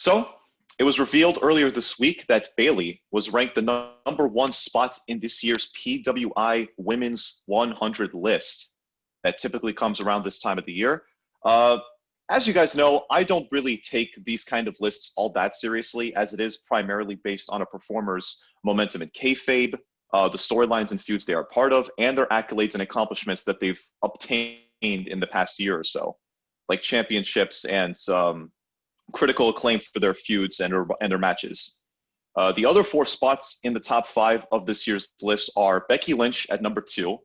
So it was revealed earlier this week that Bayley was ranked the number one spot in this year's PWI Women's 100 list that typically comes around this time of the year. As you guys know, I don't really take these kind of lists all that seriously, as it is primarily based on a performer's momentum and kayfabe, the storylines and feuds they are part of, and their accolades and accomplishments that they've obtained in the past year or so, like championships and critical acclaim for their feuds and their matches. The other four spots in the top five of this year's list are Becky Lynch at number 2,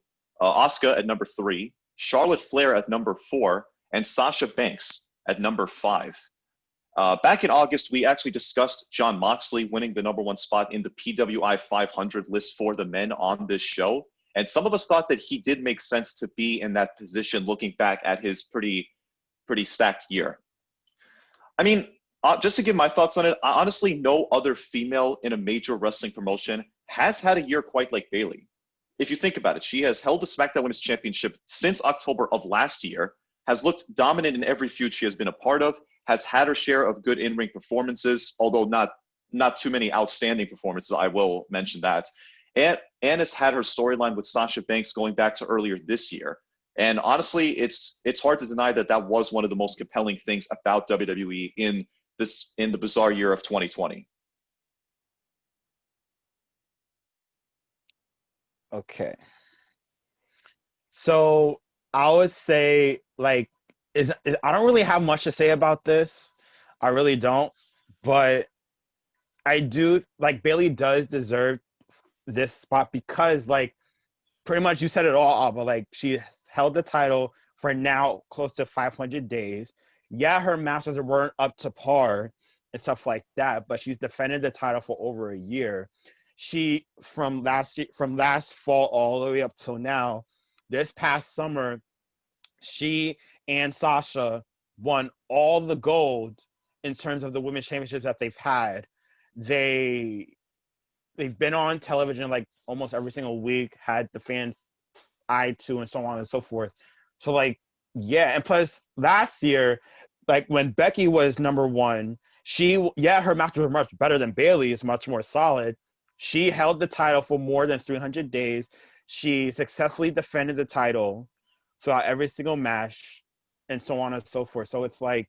Asuka at number 3, Charlotte Flair at number 4, and Sasha Banks at number 5. Back in August, we actually discussed Jon Moxley winning the number 1 spot in the PWI 500 list for the men on this show. And some of us thought that he did make sense to be in that position looking back at his pretty stacked year. I mean, just to give my thoughts on it, honestly, no other female in a major wrestling promotion has had a year quite like Bayley. If you think about it, she has held the SmackDown Women's Championship since October of last year, has looked dominant in every feud she has been a part of, has had her share of good in-ring performances, although not too many outstanding performances, I will mention that, and has had her storyline with Sasha Banks going back to earlier this year. And honestly, it's hard to deny that that was one of the most compelling things about WWE in the bizarre year of 2020. Okay. So I would say, like, I don't really have much to say about this. I really don't. But I do, like, Bayley does deserve this spot because, like, pretty much you said it all, but, like, she held the title for now close to 500 days. Yeah, her matches weren't up to par and stuff like that, but she's defended the title for over a year. She, from last fall all the way up till now, this past summer, she and Sasha won all the gold in terms of the women's championships that they've had. They've been on television like almost every single week, had the fans eyed to, and so on and so forth. So, like, yeah, and plus last year, like when Becky was number 1, her matches were much better than Bayley's, much more solid. She held the title for more than 300 days. She successfully defended the title throughout every single match, and so on and so forth. So it's like,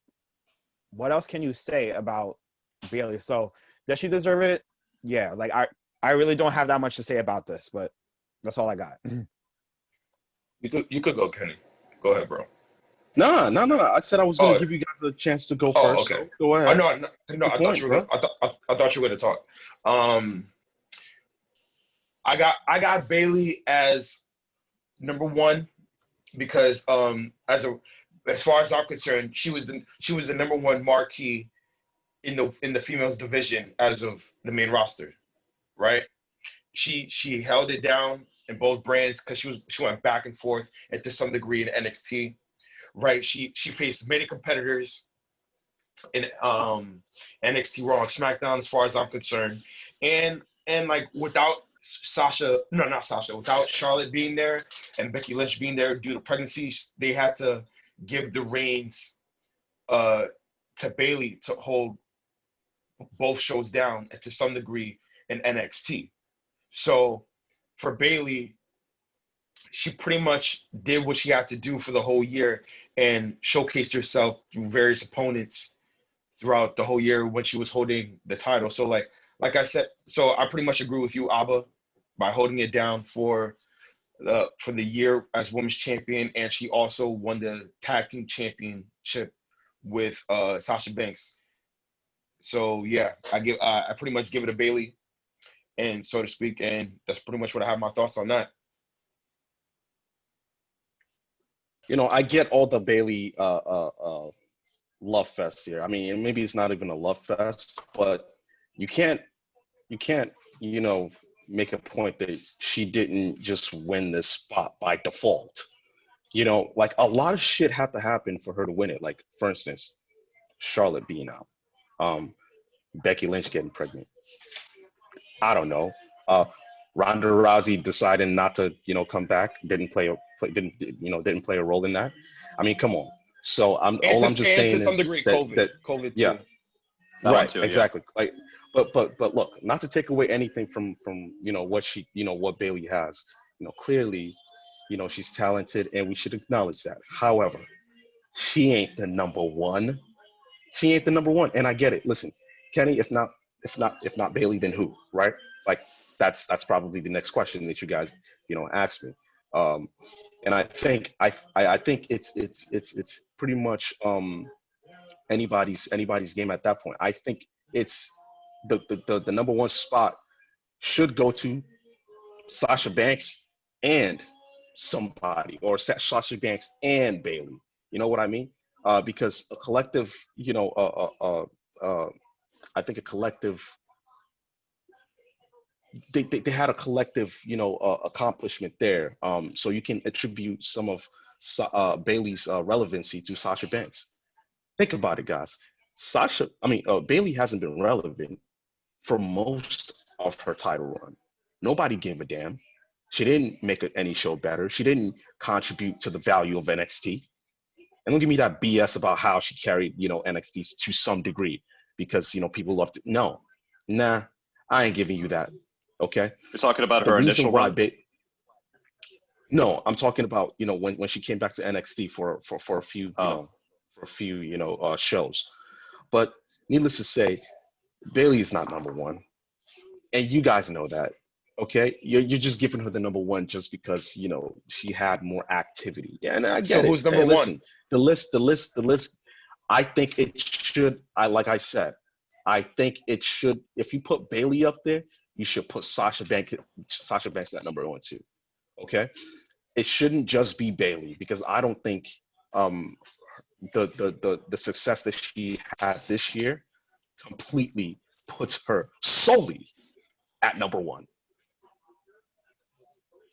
what else can you say about Bayley? So does she deserve it? Yeah, like I really don't have that much to say about this, but that's all I got. You could go, Kenny. Go ahead, bro. No. I said I was going to give you guys a chance to go first. Okay. So go ahead. I thought you were going to talk. I got Bayley as number 1 because as far as I'm concerned, she was the number 1 marquee in the females division as of the main roster, right? She held it down in both brands because she went back and forth, and to some degree in NXT, right? She faced many competitors in NXT, Raw, and SmackDown, as far as I'm concerned, and like without Charlotte being there and Becky Lynch being there due to pregnancy, they had to give the reins to Bayley to hold both shows down, and to some degree in NXT. So for Bayley, she pretty much did what she had to do for the whole year and showcased herself through various opponents throughout the whole year when she was holding the title. So like I said, so I pretty much agree with you, Abba, by holding it down for the year as women's champion, and she also won the tag team championship with Sasha Banks. So yeah, I pretty much give it a Bayley, and so to speak, and that's pretty much what I have my thoughts on that. I get all the Bayley love fest here. I mean, maybe it's not even a love fest, but you can't make a point that she didn't just win this spot by default. Like a lot of shit had to happen for her to win it. Like, for instance, Charlotte being out, Becky Lynch getting pregnant. I don't know. Ronda Rousey deciding not to, come back, didn't play a role in that. I mean, come on. So I'm just saying to some degree, COVID too. That one Right, too, yeah. exactly. Like, but look, not to take away anything from what she what Bailey has. Clearly, she's talented, and we should acknowledge that. However, she ain't the number one. She ain't the number one, and I get it. Listen, Kenny, if not Bailey, then who? Right? Like that's probably the next question that you guys ask me. Um, and I think it's pretty much anybody's game at that point. I think it's the number one spot should go to Sasha Banks and somebody, or Sasha Banks and Bailey. You know what I mean? Because a collective, I think a collective. They had a collective, accomplishment there. So you can attribute some of Bailey's relevancy to Sasha Banks. Think about it, guys. Bailey hasn't been relevant for most of her title run. Nobody gave a damn. She didn't make any show better. She didn't contribute to the value of NXT. And don't give me that BS about how she carried, NXT to some degree because, people loved it. No, nah, I ain't giving you that. Okay. You're talking about The her reason initial why run? No, I'm talking about, when she came back to NXT for a few, shows. But needless to say, Bailey is not number one. And you guys know that. Okay, you're just giving her the number one just because she had more activity. Yeah, and I get So it. who's number Hey, one? listen, the list. I think it should. Like I said, I think it should. If you put Bailey up there, you should put Sasha Banks at number one too. Okay, it shouldn't just be Bailey because I don't think the success that she had this year completely puts her solely at number one.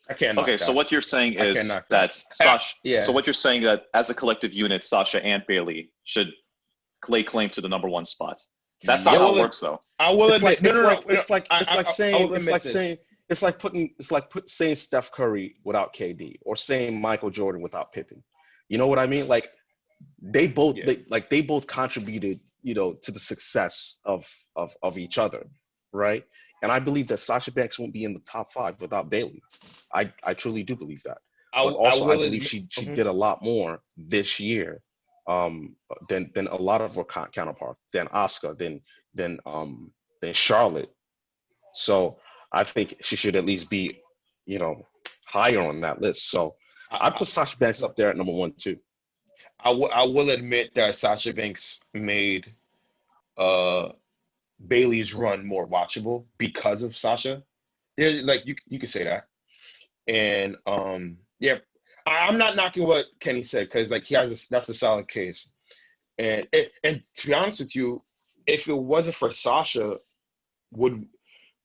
I can't knock Okay, so that. what you're saying I can't is knock that Sasha. Yeah. So what you're saying that as a collective unit, Sasha and Bailey should lay claim to the number one spot. That's not Yeah, how well, it works, though. I will It's admit. like No. saying Steph Curry without KD or saying Michael Jordan without Pippen. You know what I mean? Like they both contributed, to the success of each other, right? And I believe that Sasha Banks won't be in the top 5 without Bailey. I truly do believe that. But also, I believe she did a lot more this year than a lot of her counterparts, than Asuka, than Charlotte. So I think she should at least be, higher on that list. So I put Sasha Banks up there at number 1 too. I will admit that Sasha Banks made Bailey's run more watchable because of Sasha. Yeah, like you could say that. And yeah, I'm not knocking what Kenny said because like that's a solid case. And to be honest with you, if it wasn't for Sasha, would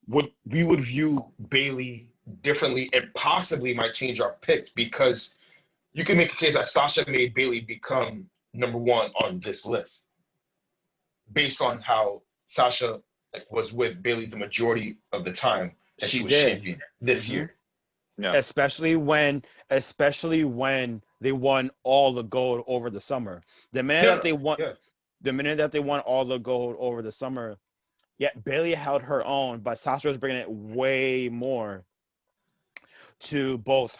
we would view Bailey differently and possibly might change our picks because you can make a case that Sasha made Bailey become number one on this list based on how Sasha was with Bailey the majority of the time that she was champion this year. Yeah. Especially when they won all the gold over the summer. The minute that they won all the gold over the summer, Bailey held her own, but Sasha was bringing it way more to both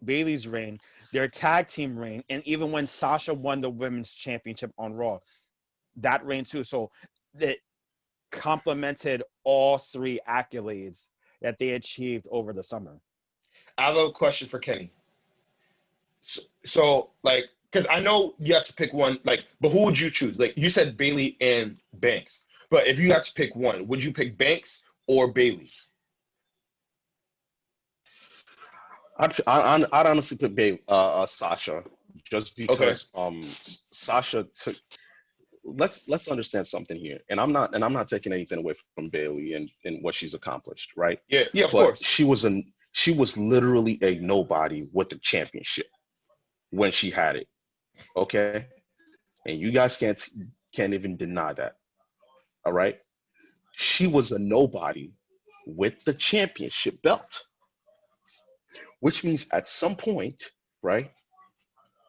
Bailey's reign, their tag team reign, and even when Sasha won the women's championship on Raw, that reign too. So it complemented all 3 accolades that they achieved over the summer. I have a question for Kenny. So like, because I know you have to pick one, like, but who would you choose? Like you said Bailey and Banks, but if you had to pick one, would you pick Banks or Bailey? I'd honestly put Sasha just because Sasha took. Let's understand something here, and I'm not taking anything away from Bailey and what she's accomplished, right? Yeah, of course. She was literally a nobody with the championship when she had it, okay? And you guys can't even deny that, all right? She was a nobody with the championship belt, which means at some point, right?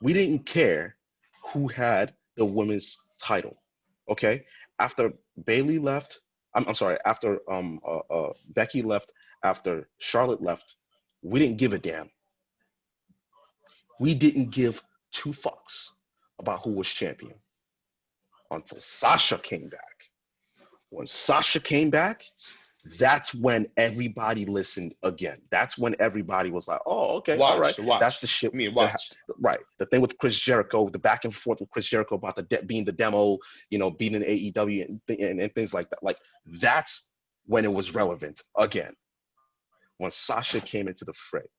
We didn't care who had the women's title, okay? after Bayley left, I'm sorry, after Becky left, after Charlotte left, we didn't give a damn. We didn't give two fucks about who was champion until Sasha came back. When Sasha came back, that's when everybody listened again. That's when everybody was like, oh, okay, all right. That's the shit. Right. The thing with Chris Jericho, the back and forth with Chris Jericho about being the demo, you know, beating the AEW and things like that. Like, that's when it was relevant again. When Sasha came into the fray.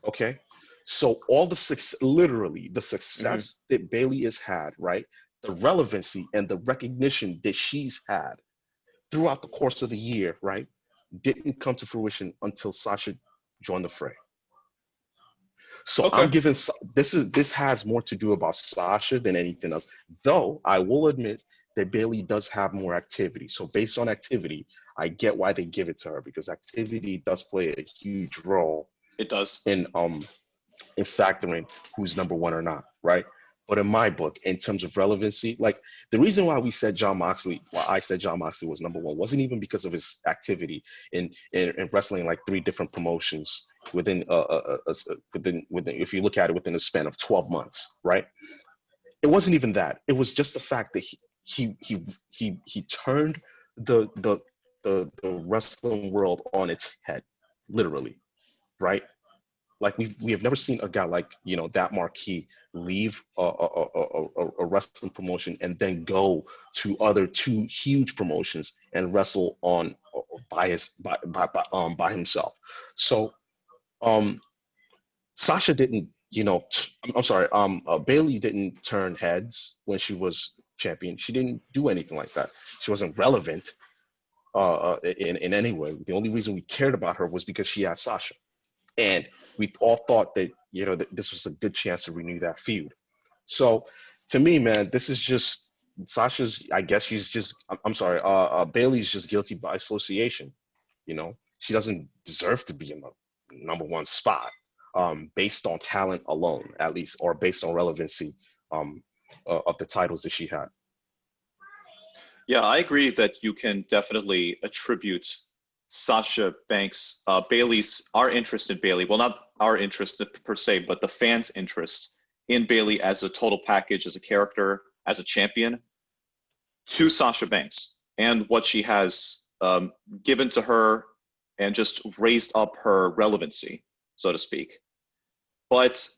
Okay? So all the success, literally the success that Bayley has had, right? The relevancy and the recognition that she's had throughout the course of the year, right, didn't come to fruition until Sasha joined the fray. So I'm giving this has more to do about Sasha than anything else. Though I will admit that Bayley does have more activity. So based on activity, I get why they give it to her, because activity does play a huge role. It does in factoring who's number one or not, right? But in my book, in terms of relevancy, like the reason why I said John Moxley was number one wasn't even because of his activity in wrestling like 3 different promotions within if you look at it within a span of 12 months, right? It wasn't even that. It was just the fact that he turned the wrestling world on its head, literally, right? Like we have never seen a guy like, you know, that marquee leave a wrestling promotion and then go to other 2 huge promotions and wrestle on by himself. So Sasha didn't, you know, Bayley didn't turn heads when she was champion. She didn't do anything like that. She wasn't relevant in any way. The only reason we cared about her was because she had Sasha. And we all thought that, you know, that this was a good chance to renew that feud. So to me, man, this is just Sasha's, I guess she's just, Bayley's just guilty by association. You know, she doesn't deserve to be in the number 1 spot based on talent alone, at least, or based on relevancy of the titles that she had. Yeah, I agree that you can definitely attribute Sasha Banks, our interest in Bayley, well, not our interest per se, but the fans' interest in Bayley as a total package, as a character, as a champion, to Sasha Banks and what she has given to her and just raised up her relevancy, so to speak. But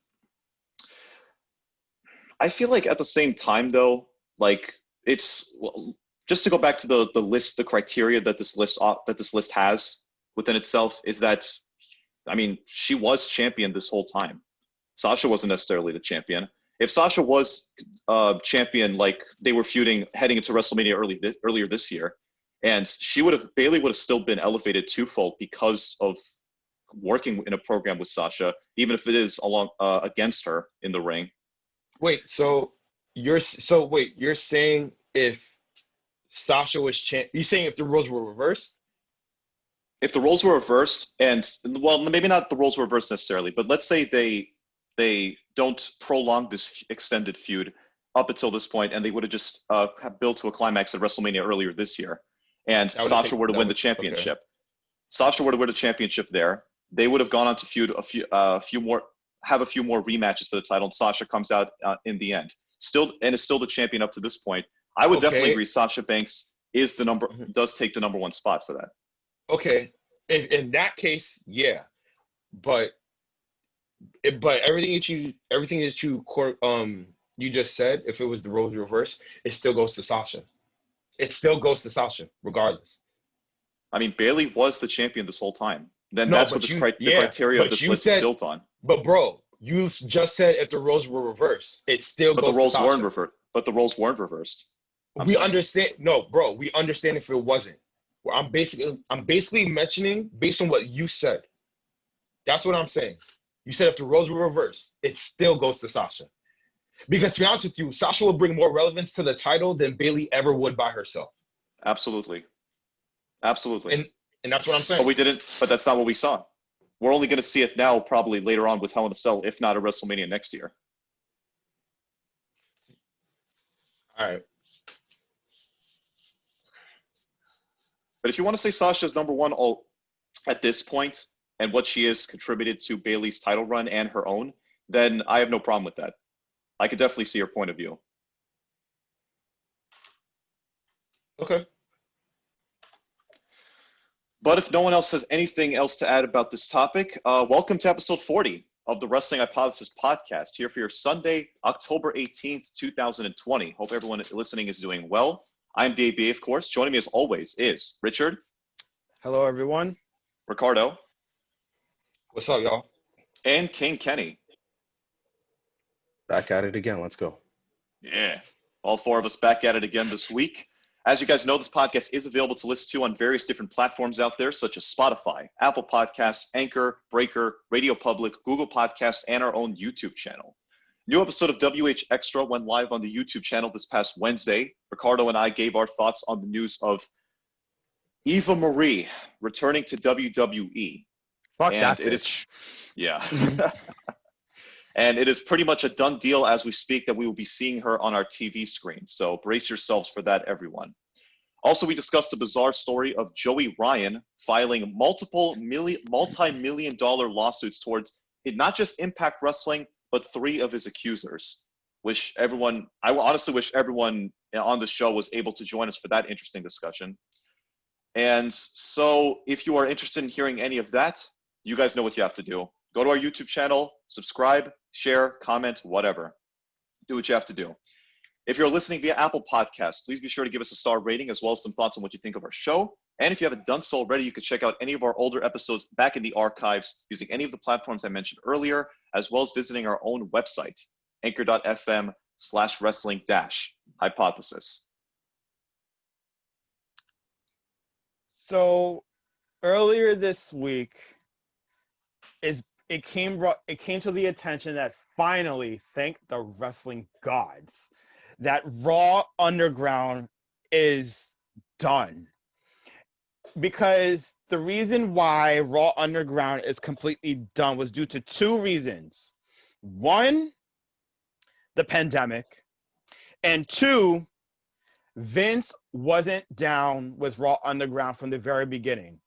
I feel like at the same time, though, like just to go back to the list, the criteria that this list has within itself is that, I mean, she was champion this whole time. Sasha wasn't necessarily the champion. If Sasha was champion, like they were feuding heading into WrestleMania earlier this year, and Bayley would have still been elevated twofold because of working in a program with Sasha, even if it is against her in the ring. Wait, so you're saying if Sasha was you saying if the roles were reversed? If the roles were reversed, and well, maybe not the roles were reversed necessarily, but let's say they don't prolong this extended feud up until this point, and they would have just have built to a climax at WrestleMania earlier this year, and Sasha were to win the championship. Okay. Sasha were to win the championship there. They would have gone on to feud a few more rematches for the title, and Sasha comes out in the end. Is still the champion up to this point. I would definitely agree Sasha Banks does take the number 1 spot for that. Okay. In that case, yeah. But everything that you just said, if it was the roles reversed, it still goes to Sasha. It still goes to Sasha, regardless. I mean, Bayley was the champion this whole time. Then that's what the criteria of this list is built on. But bro, you just said if the roles were reversed, it still goes to Sasha. But the roles weren't reversed. We understand. No, bro, we understand if it wasn't. Well, I'm basically mentioning based on what you said. That's what I'm saying. You said if the roles were reversed, it still goes to Sasha. Because to be honest with you, Sasha will bring more relevance to the title than Bayley ever would by herself. Absolutely. And that's what I'm saying. But that's not what we saw. We're only going to see it now, probably later on with Hell in a Cell, if not at WrestleMania next year. All right. But if you want to say Sasha's number one at this point and what she has contributed to Bayley's title run and her own, then I have no problem with that. I could definitely see her point of view. Okay. But if no one else has anything else to add about this topic, welcome to episode 40 of the Wrestling Hypothesis podcast, here for your Sunday, October 18th, 2020. Hope everyone listening is doing well. I'm Dave B, of course. Joining me as always is Richard. Hello, everyone. Ricardo. What's up, y'all? And King Kenny. Back at it again. Let's go. Yeah. All four of us back at it again this week. As you guys know, this podcast is available to listen to on various different platforms out there, such as Spotify, Apple Podcasts, Anchor, Breaker, Radio Public, Google Podcasts, and our own YouTube channel. New episode of WH Extra went live on the YouTube channel this past Wednesday. Ricardo and I gave our thoughts on the news of Eva Marie returning to WWE. Fuck And that it bitch. is, yeah. And it is pretty much a done deal as we speak that we will be seeing her on our TV screen. So brace yourselves for that, everyone. Also, we discussed the bizarre story of Joey Ryan filing multi-million dollar lawsuits towards it, not just Impact Wrestling, but 3 of his accusers. I honestly wish everyone on the show was able to join us for that interesting discussion. And so if you are interested in hearing any of that, you guys know what you have to do. Go to our YouTube channel, subscribe, share, comment, whatever. Do what you have to do. If you're listening via Apple Podcasts, please be sure to give us a star rating as well as some thoughts on what you think of our show. And if you haven't done so already, you can check out any of our older episodes back in the archives using any of the platforms I mentioned earlier, as well as visiting our own website, anchor.fm/wrestling-hypothesis. So earlier this week, it came to the attention that finally, thank the wrestling gods, that Raw Underground is done. Because the reason why Raw Underground is completely done was due to 2 reasons. 1, the pandemic, and 2, Vince wasn't down with Raw Underground from the very beginning.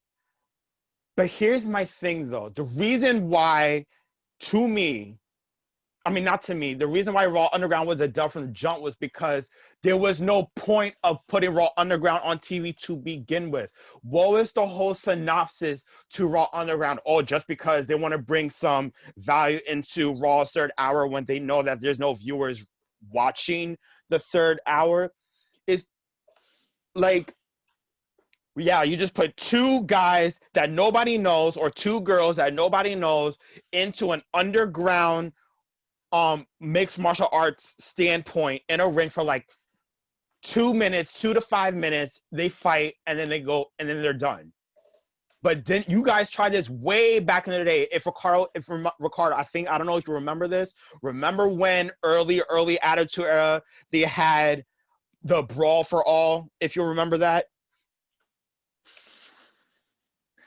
But here's my thing, though. The reason why, the reason why Raw Underground was a dub from the jump was because there was no point of putting Raw Underground on TV to begin with. What was the whole synopsis to Raw Underground? Oh, just because they want to bring some value into Raw's 3rd hour when they know that there's no viewers watching the 3rd hour is like, yeah, you just put 2 guys that nobody knows or 2 girls that nobody knows into an underground mixed martial arts standpoint in a ring for like 2 to 5 minutes. They fight and then they go and then they're done. But then you guys tried this way back in the day. Ricardo, I don't know if you remember this. Remember when early Attitude Era they had the Brawl for All? If you remember that.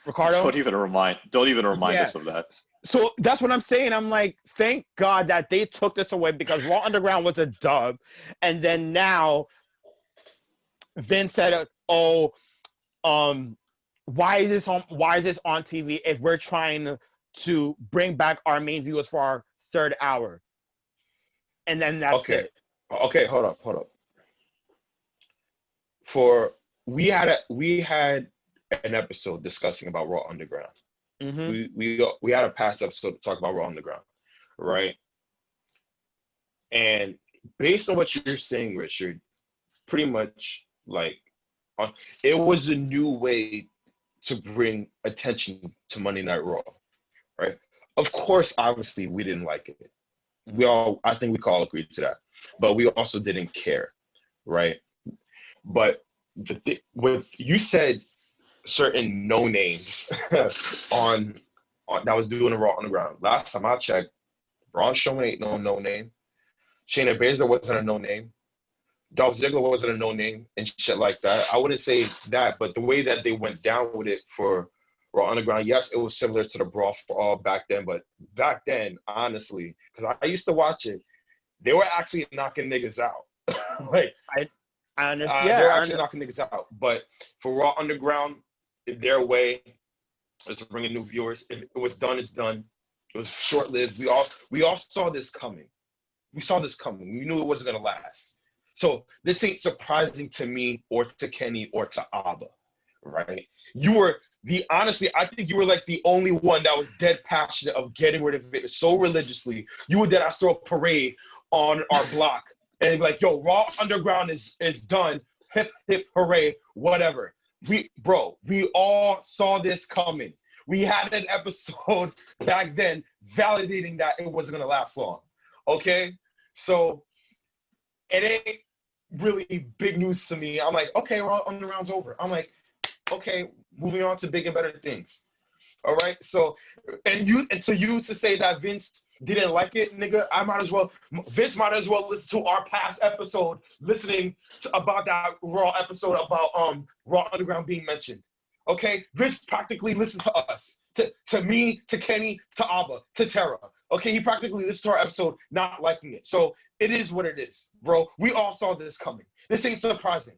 Ricardo? Don't even remind us of that. So that's what I'm saying. I'm like, thank God that they took this away because Raw Underground was a dub. And then now Vince said, why is this on TV if we're trying to bring back our main viewers for our 3rd hour? And then that's it. Okay, hold up. We had an episode discussing about Raw Underground. Mm-hmm. We had a past episode to talk about Raw Underground, right? And based on what you're saying, Richard, pretty much like it was a new way to bring attention to Monday Night Raw, right? Of course, obviously, we didn't like it. I think we all agreed to that, but we also didn't care, right? But what you said, certain no names on that was doing the Raw Underground. Last time I checked, Braun Strowman ain't no name. Shayna Baszler wasn't a no name. Dolph Ziggler wasn't a no name and shit like that. I wouldn't say that, but the way that they went down with it for Raw Underground, yes, it was similar to the Brawl for All back then, but back then, honestly, because I used to watch it, they were actually knocking niggas out. Like I understand. they were actually knocking niggas out. But for Raw Underground, their way is to bring in new viewers. If it was done, it's done. It was short-lived. We all saw this coming. We saw this coming. We knew it wasn't gonna last. So this ain't surprising to me or to Kenny or to Abba, right? Honestly, I think you were like the only one that was dead passionate of getting rid of it so religiously. You would then throw a parade on our block and be like, yo, Raw Underground is done. Hip, hip, hooray, whatever. We all saw this coming. We had an episode back then validating that it wasn't going to last long. Okay? So it ain't really big news to me. I'm like, okay, Raw Underground's over. I'm like, okay, moving on to big and better things. All right. So, and to you to say that Vince didn't like it, nigga, Vince might as well listen to our past episode, about that Raw episode about Raw Underground being mentioned. Okay, Vince practically listened to us, to me, to Kenny, to Abba, to Tara. Okay, he practically listened to our episode, not liking it. So it is what it is, bro. We all saw this coming. This ain't surprising.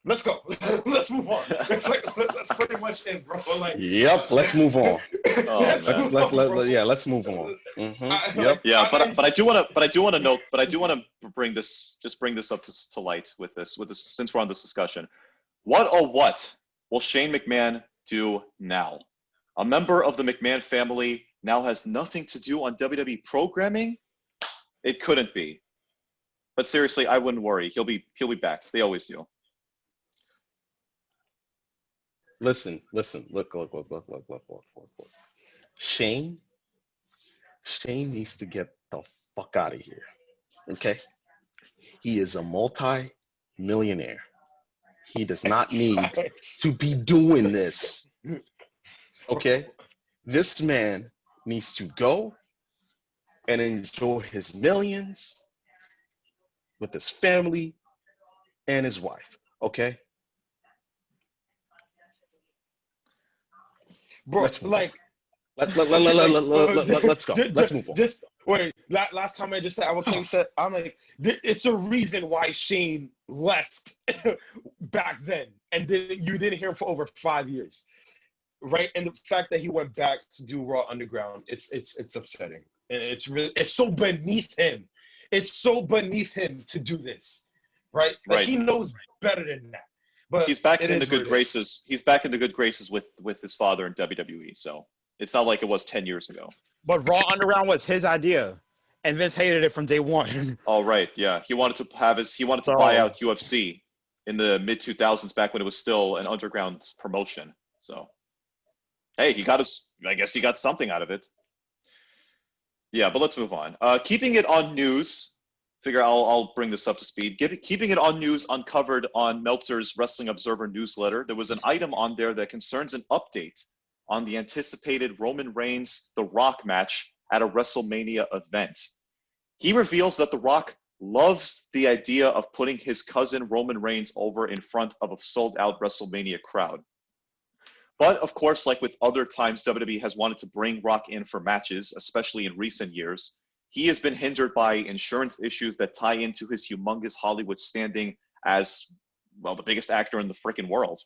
Let's go. Let's move on. That's pretty much it, bro. Like, yep. Let's move on. Let's move on. Mm-hmm. Yep. Yeah, but I do want to bring this up to light with this since we're on this discussion. What will Shane McMahon do now? A member of the McMahon family now has nothing to do on WWE programming? It couldn't be. But seriously, I wouldn't worry. He'll be back. They always do. Listen. Look. Shane needs to get the fuck out of here. Okay? He is a multi-millionaire. He does not need to be doing this. Okay? This man needs to go and enjoy his millions with his family and his wife. Okay? Bro, let's like, let's go. Let's move on. Just wait. Last comment I just said, King said, I'm like, it's a reason why Shane left back then, and you didn't hear him for over 5 years, right? And the fact that he went back to do Raw Underground, it's upsetting, and it's so beneath him. It's so beneath him to do this, right? Like, right. He knows better than that. But he's back in the good graces. He's back in the good graces with his father in WWE. So it's not like it was 10 years ago. But Raw Underground was his idea, and Vince hated it from day one. Oh right, yeah. He wanted to buy out UFC in the mid 2000s, back when it was still an underground promotion. So hey, I guess he got something out of it. Yeah, but let's move on. Keeping it on news. Figure I'll bring this up to speed. Keeping it on news uncovered on Meltzer's Wrestling Observer newsletter, there was an item on there that concerns an update on the anticipated Roman Reigns The Rock match at a WrestleMania event. He reveals that The Rock loves the idea of putting his cousin Roman Reigns over in front of a sold-out WrestleMania crowd. But of course, like with other times WWE has wanted to bring Rock in for matches, especially in recent years, he has been hindered by insurance issues that tie into his humongous Hollywood standing as, well, the biggest actor in the freaking world.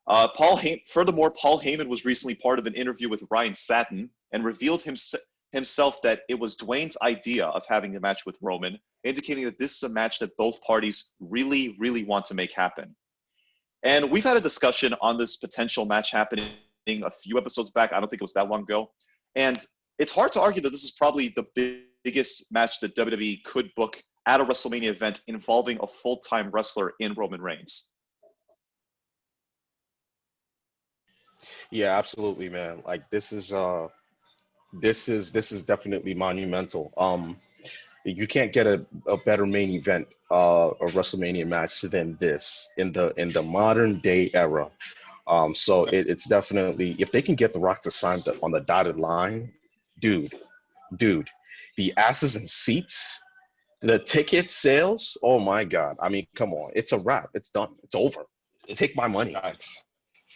Furthermore, Paul Heyman was recently part of an interview with Ryan Satin and revealed himself that it was Dwayne's idea of having a match with Roman, indicating that this is a match that both parties really, really want to make happen. And we've had a discussion on this potential match happening a few episodes back. I don't think it was that long ago. And it's hard to argue that this is probably the biggest match that WWE could book at a WrestleMania event involving a full-time wrestler in Roman Reigns. Yeah, absolutely, man. Like this is definitely monumental. You can't get a better main event, a WrestleMania match than this in the modern day era. So it's definitely, if they can get The Rock to sign on the dotted line, dude, the asses and seats, the ticket sales, oh my God. I mean, come on. It's a wrap. It's done. It's over. Take my money.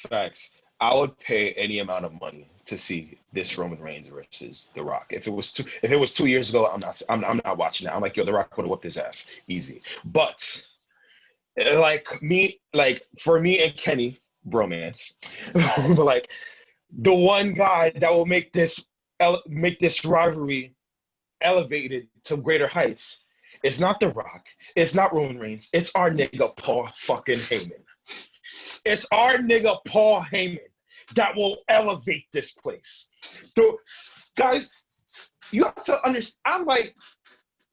Facts. I would pay any amount of money to see this Roman Reigns versus The Rock. If it was 2 years ago, I'm not watching that. I'm like, yo, The Rock would have whooped his ass easy. But for me and Kenny, bromance, like the one guy that will make this rivalry elevated to greater heights. It's not The Rock. It's not Roman Reigns. It's our nigga Paul fucking Heyman. It's our nigga Paul Heyman that will elevate this place. Guys, you have to understand, I'm like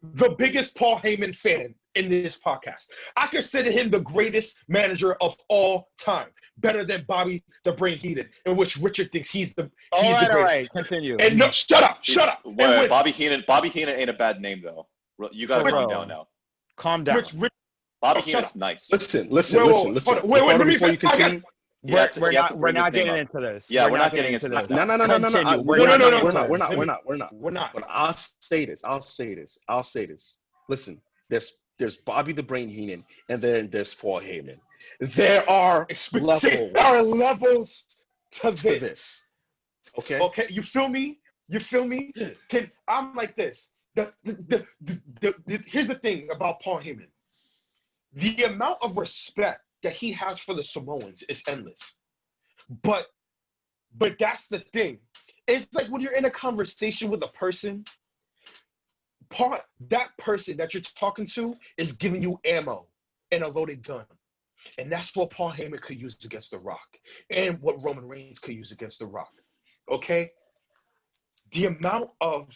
the biggest Paul Heyman fan in this podcast. I consider him the greatest manager of all time. Better than Bobby the Brain Heenan, in which Richard thinks he's the greatest. All right, continue. And no, shut up. Well, Bobby Heenan ain't a bad name though. You gotta calm down now. Calm down. Bobby Heenan's nice. Listen. Wait, let me before you continue. We're not getting into this. Yeah, we're not getting into this. No. Continue. We're not. We're not. But I'll say this. Listen, there's Bobby the Brain Heenan, and then there's Paul Heyman. There are levels to this. Okay. You feel me? I'm like this. Here's the thing about Paul Heyman. The amount of respect that he has for the Samoans is endless. But that's the thing. It's like when you're in a conversation with a person, that person that you're talking to is giving you ammo and a loaded gun. And that's what Paul Heyman could use against The Rock, and what Roman Reigns could use against The Rock. Okay? The amount of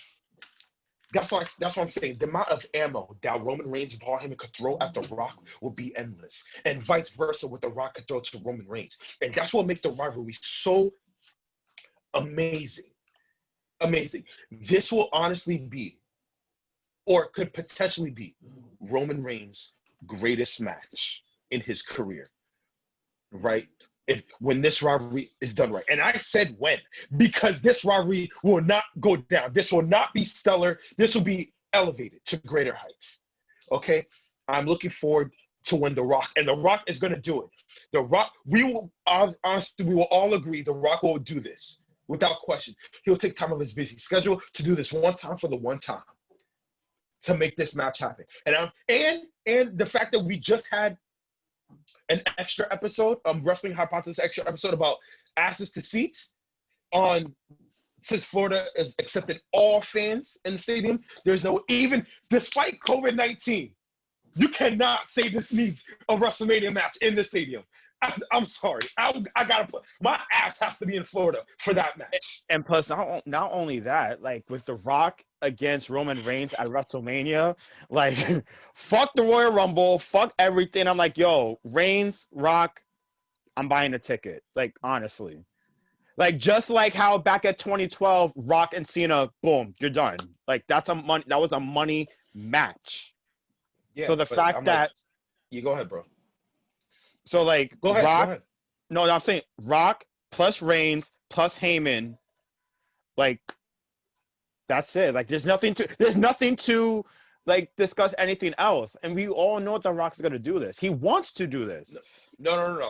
That's what I'm saying. The amount of ammo that Roman Reigns and Paul Heyman could throw at The Rock will be endless. And vice versa, what The Rock could throw to Roman Reigns. And that's what makes the rivalry so amazing. Amazing. This will honestly be, or could potentially be, Roman Reigns' greatest match in his career. Right? When this rivalry is done right. And I said when, because this rivalry will not go down. This will not be stellar. This will be elevated to greater heights. Okay? I'm looking forward to when The Rock, and The Rock is going to do it. The Rock, we will all agree The Rock will do this without question. He'll take time of his busy schedule to do this one time for the one time to make this match happen. And the fact that we just had an extra episode, Wrestling Hypothesis extra episode about asses to seats since Florida is accepting all fans in the stadium. There's no, even despite COVID-19, you cannot say this needs a WrestleMania match in the stadium. I'm sorry. I gotta my ass has to be in Florida for that match. And plus, not only that, like with The Rock against Roman Reigns at WrestleMania, like fuck the Royal Rumble, fuck everything. I'm like, yo, Reigns, Rock, I'm buying a ticket. Like honestly, like just like how back at 2012, Rock and Cena, boom, you're done. Like that was a money match. Yeah. So the fact that you go ahead, bro. So like go ahead, Rock, go ahead. No, I'm saying Rock plus Reigns plus Heyman, like that's it. Like there's nothing to like discuss anything else. And we all know The Rock's gonna do this. He wants to do this. No.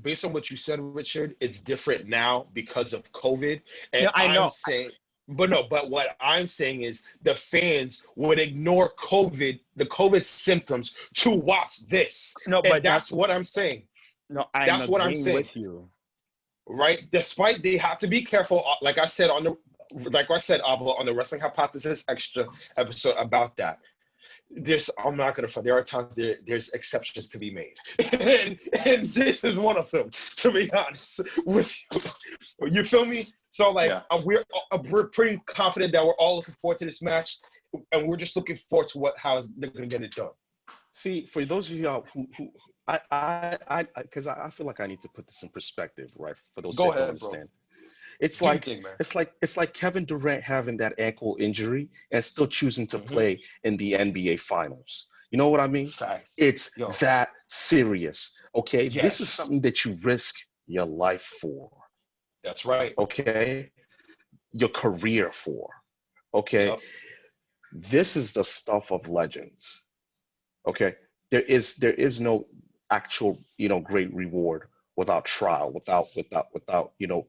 Based on what you said, Richard, it's different now because of COVID. And I know. But what I'm saying is the fans would ignore the COVID symptoms to watch this. No, but that's what I'm saying. No, that's what I'm saying. With you. Right? Despite they have to be careful, like I said on the Wrestling Hypothesis extra episode about that. I'm not gonna front. There are times there's exceptions to be made, and this is one of them. To be honest with you, you feel me? So like we're pretty confident that we're all looking forward to this match, and we're just looking forward to how they're gonna get it done. See, for those of you who because I feel like I need to put this in perspective, right? For those who don't understand. Bro. It's like Kevin Durant having that ankle injury and still choosing to play in the NBA Finals. You know what I mean? Fact. It's that serious. Okay, yes. This is something that you risk your life for. That's right. Okay, your career for. Okay, This is the stuff of legends. Okay, there is no actual great reward without trial, without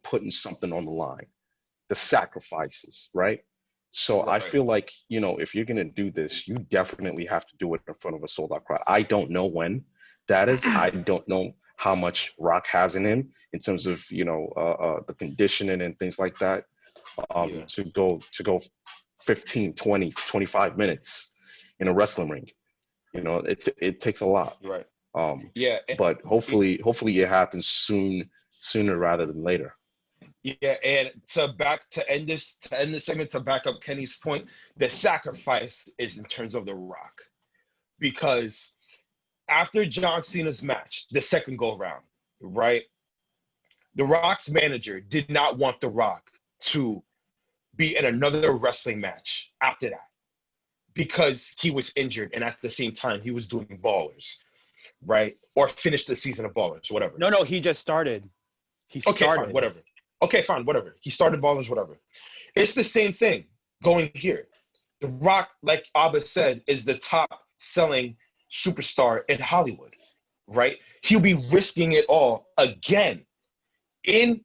putting something on the line. The sacrifices, right? So I Right. feel like, if you're gonna do this, you definitely have to do it in front of a sold out crowd. I don't know when that is. I don't know how much Rock has in him in terms of the conditioning and things like that. Yeah. To go 15, 20, 25 minutes in a wrestling ring. It takes a lot. Right. Um, Yeah. but hopefully it happens sooner rather than later. Yeah, and to end this segment, to back up Kenny's point, the sacrifice is in terms of The Rock, because after John Cena's match, the second go round, right? The Rock's manager did not want The Rock to be in another wrestling match after that, because he was injured, and at the same time he was doing Ballers, right? Or finished the season of Ballers, whatever. No, he just started. He Okay, started. fine, whatever. Okay, fine, whatever. He started Ballers, whatever. It's the same thing going here. The Rock, like Abba said, is the top selling superstar in Hollywood, right? He'll be risking it all again in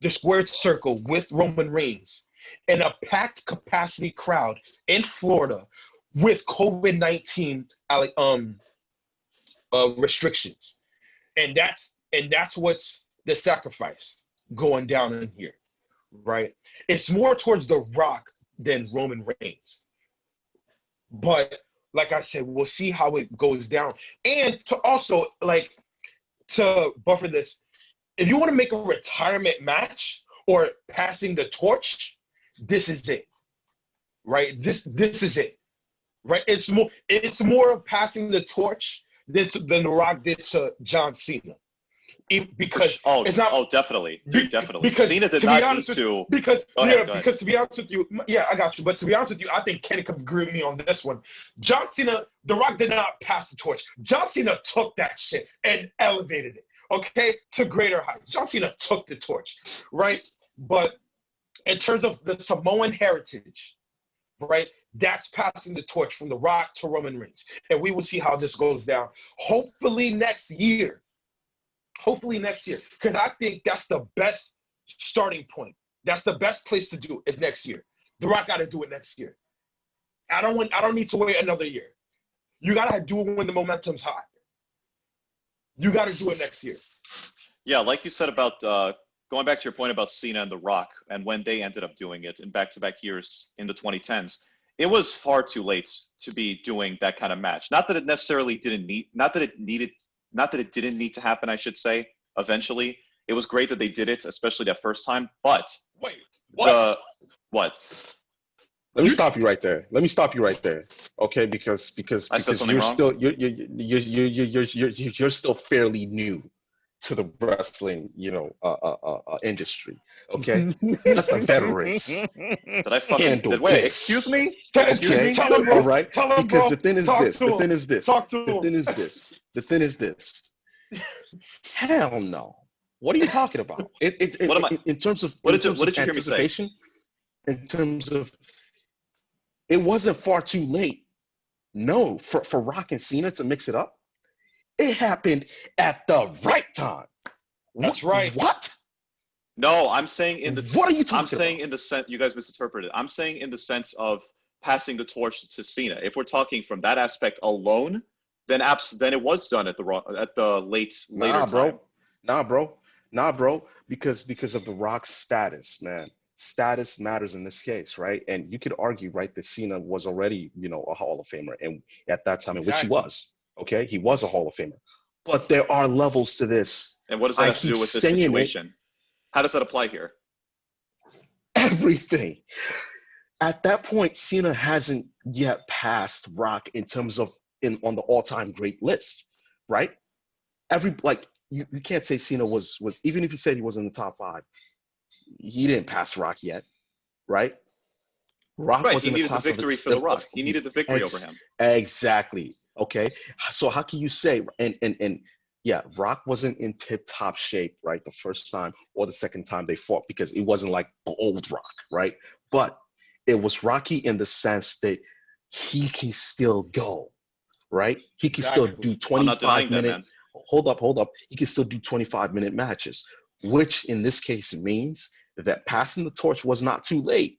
the squared circle with Roman Reigns in a packed capacity crowd in Florida with COVID-19 restrictions. And that's what's the sacrifice going down in here, right? It's more towards The Rock than Roman Reigns. But like I said, we'll see how it goes down. And to also, to buffer this, if you want to make a retirement match or passing the torch, this is it, right? This is it, right? It's more of passing the torch than The Rock did to John Cena. Because it's not. Definitely, definitely. Because Cena did not need to. Because Go ahead. to be honest with you, yeah, I got you. But to be honest with you, I think Kenny could agree with me on this one. John Cena, The Rock did not pass the torch. John Cena took that shit and elevated it, okay, to greater heights. John Cena took the torch, right? But in terms of the Samoan heritage, right, that's passing the torch from The Rock to Roman Reigns, and we will see how this goes down. Hopefully next year, because I think that's the best starting point. That's the best place to do it, is next year. The Rock got to do it next year. I don't need to wait another year. You got to do it when the momentum's hot. You got to do it next year. Yeah, like you said about going back to your point about Cena and The Rock and when they ended up doing it in back-to-back years in the 2010s, it was far too late to be doing that kind of match. Not that it necessarily didn't need to happen, I should say, eventually. It was great that they did it, especially that first time, but... Wait, what? What? Let me stop you right there. Okay, because I said something you're wrong? still you're still fairly new to the wrestling, industry. Okay, not the veterans. Did I fucking... Handle Wait, this. excuse me? Okay, Tell him, bro. all right. Tell him, Because bro. the thing is Talk this. to The him. thing is this. Talk to The him. thing is this. The thing is this. Hell no. What are you talking about? In terms of What did you hear me say? anticipation, in terms of, it wasn't far too late. No, for Rock and Cena to mix it up, it happened at the right time. That's right. What? No, I'm saying in the... What are you talking I'm saying about? in the sense... You guys misinterpreted. I'm saying in the sense of passing the torch to Cena. If we're talking from that aspect alone, then it was done at the later time. Nah, bro. Because of The Rock's status, man. Status matters in this case, right? And you could argue, right, that Cena was already, a Hall of Famer, and at that time, in which he was. Okay, he was a Hall of Famer. But there are levels to this. And what does that have to do with this situation? How does that apply here? Everything. At that point, Cena hasn't yet passed Rock in terms of on the all-time great list, right? You can't say Cena was even if you said he was in the top 5, he didn't pass Rock yet, right? Rock was he needed the victory for The Rock. He needed the victory over him. Exactly. Okay. So how can you say and yeah, Rock wasn't in tip-top shape, right, the first time or the second time they fought, because it wasn't like old Rock, right? But it was Rocky in the sense that he can still go, right? He can still do 25 minutes. hold up. He can still do 25-minute matches, which in this case means that passing the torch was not too late.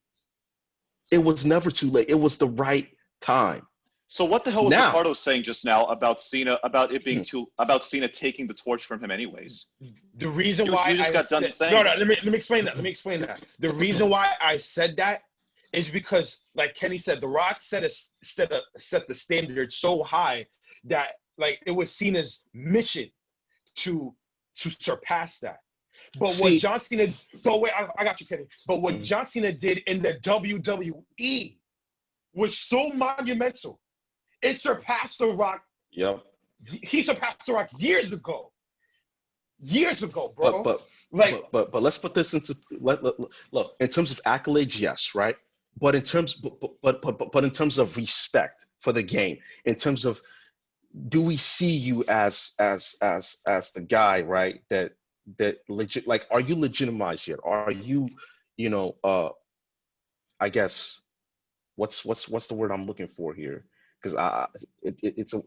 It was never too late. It was the right time. So what the hell was Now- Ricardo saying just now about Cena, about it being about Cena taking the torch from him anyways? The reason You why just I got done said, saying no, that. let me explain that. Let me explain that. The reason why I said that is because, like Kenny said, The Rock set the standard so high that like it was Cena's mission to surpass that. But what John Cena, I got you, Kenny. But what John Cena did in the WWE was so monumental. It surpassed The Rock. Yep. He surpassed The Rock years ago. Years ago, bro. But let's put this into look in terms of accolades, yes, right. But in terms in terms of respect for the game, in terms of do we see you as the guy, right? That legit, like, are you legitimized yet? Are you, I guess, what's the word I'm looking for here? Because it's a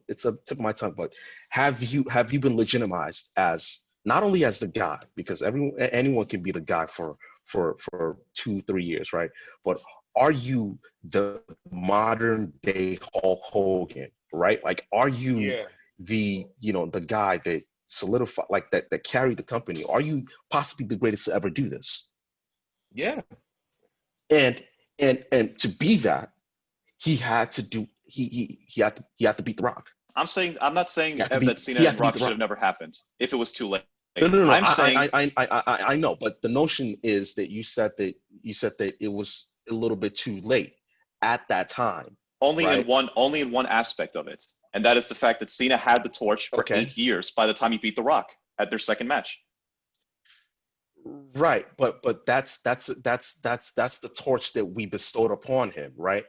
tip of my tongue. But have you been legitimized as not only as the guy, because anyone can be the guy for 2-3 years, right? But are you the modern day Hulk Hogan, right? Like, are you the guy that solidified, like that carried the company? Are you possibly the greatest to ever do this? Yeah. And to be that, he had to do he had to beat The Rock. I'm not saying that Cena and Rock should have never happened if it was too late. No. I'm saying I know, but the notion is that you said that it was a little bit too late at that time. Only right? in one aspect of it, and that is the fact that Cena had the torch for 8 years by the time he beat The Rock at their second match. Right, but that's the torch that we bestowed upon him, right?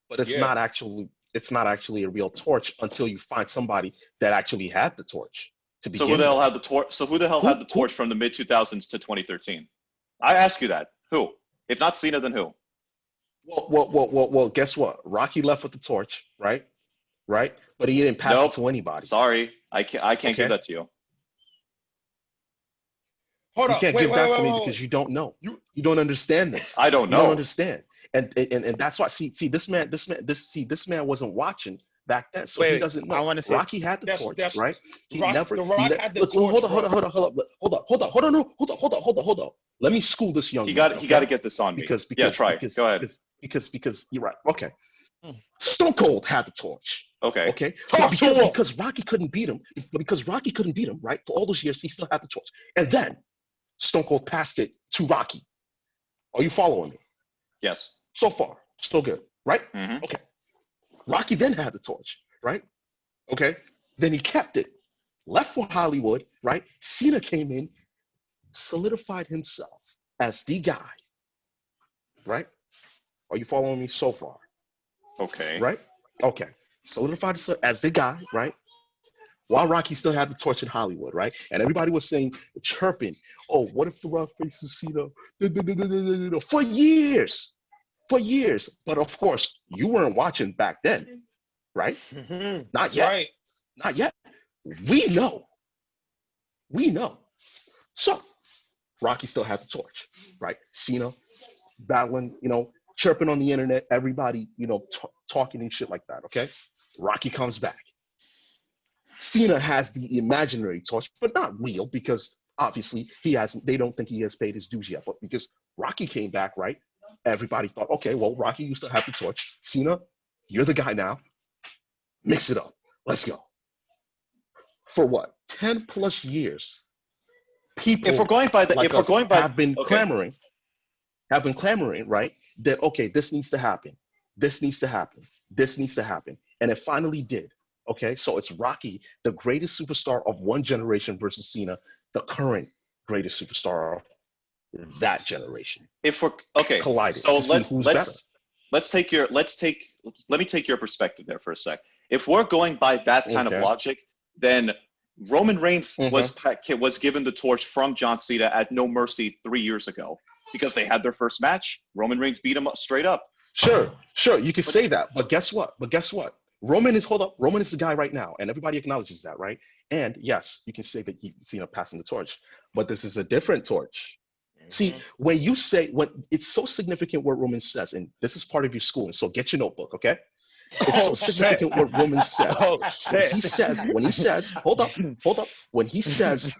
But it's not actually a real torch until you find somebody that actually had the torch. So who the hell had the torch? So who the hell had the torch from the mid 2000s to 2013? I ask you that. Who? If not Cena, then who? Well. Guess what? Rocky left with the torch, right? Right, but he didn't pass it to anybody. Sorry, I can't give that to you. Hold you up. can't give that to me because you don't know. You don't understand this. I don't know. You don't understand, and that's why. See, this man wasn't watching back then, so he doesn't know. I want to say Rocky had the torch, right? The Rock had the torch. Hold on. Let me school this young man. He got to get this on me. Because try. Go ahead. Because you're right. Okay. Stone Cold had the torch. Okay. Okay. Because Rocky couldn't beat him. Because Rocky couldn't beat him, right? For all those years, he still had the torch. And then Stone Cold passed it to Rocky. Are you following me? Yes. So far, so good, right? Mm-hmm. Okay. Rocky then had the torch, right? Okay. Then he kept it, left for Hollywood, right? Cena came in, solidified himself as the guy, right? Are you following me so far? Okay. Right? Okay. Solidified himself as the guy, right? While Rocky still had the torch in Hollywood, right? And everybody was saying, chirping, oh, what if The Rock faces Cena? For years. But of course, you weren't watching back then, right? Mm-hmm. Not yet. Right. Not yet. We know. So, Rocky still had the torch, right? Cena battling, chirping on the internet, everybody, talking and shit like that, okay? Rocky comes back. Cena has the imaginary torch, but not real, because obviously they don't think he has paid his dues yet. But because Rocky came back, right? Everybody thought, okay, well, Rocky used to have the torch. Cena, you're the guy now. Mix it up. Let's go. For what? 10 plus years. People have been clamoring, right? That, okay, this needs to happen. And it finally did. Okay, so it's Rocky, the greatest superstar of one generation, versus Cena, the current greatest superstar of that generation. If we're okay, collided. So let me take your perspective there for a sec. If we're going by that kind of logic, then Roman Reigns was given the torch from John Cena at No Mercy 3 years ago because they had their first match. Roman Reigns beat him up straight up. Sure, you can say that, but guess what? Roman is Roman is the guy right now, and everybody acknowledges that, right? And yes, you can say that you see him passing the torch, but this is a different torch. See, when you say what it's so significant what Roman says, and this is part of your schooling, so get your notebook, okay? It's so significant what Roman says. When he says, hold up, when he says,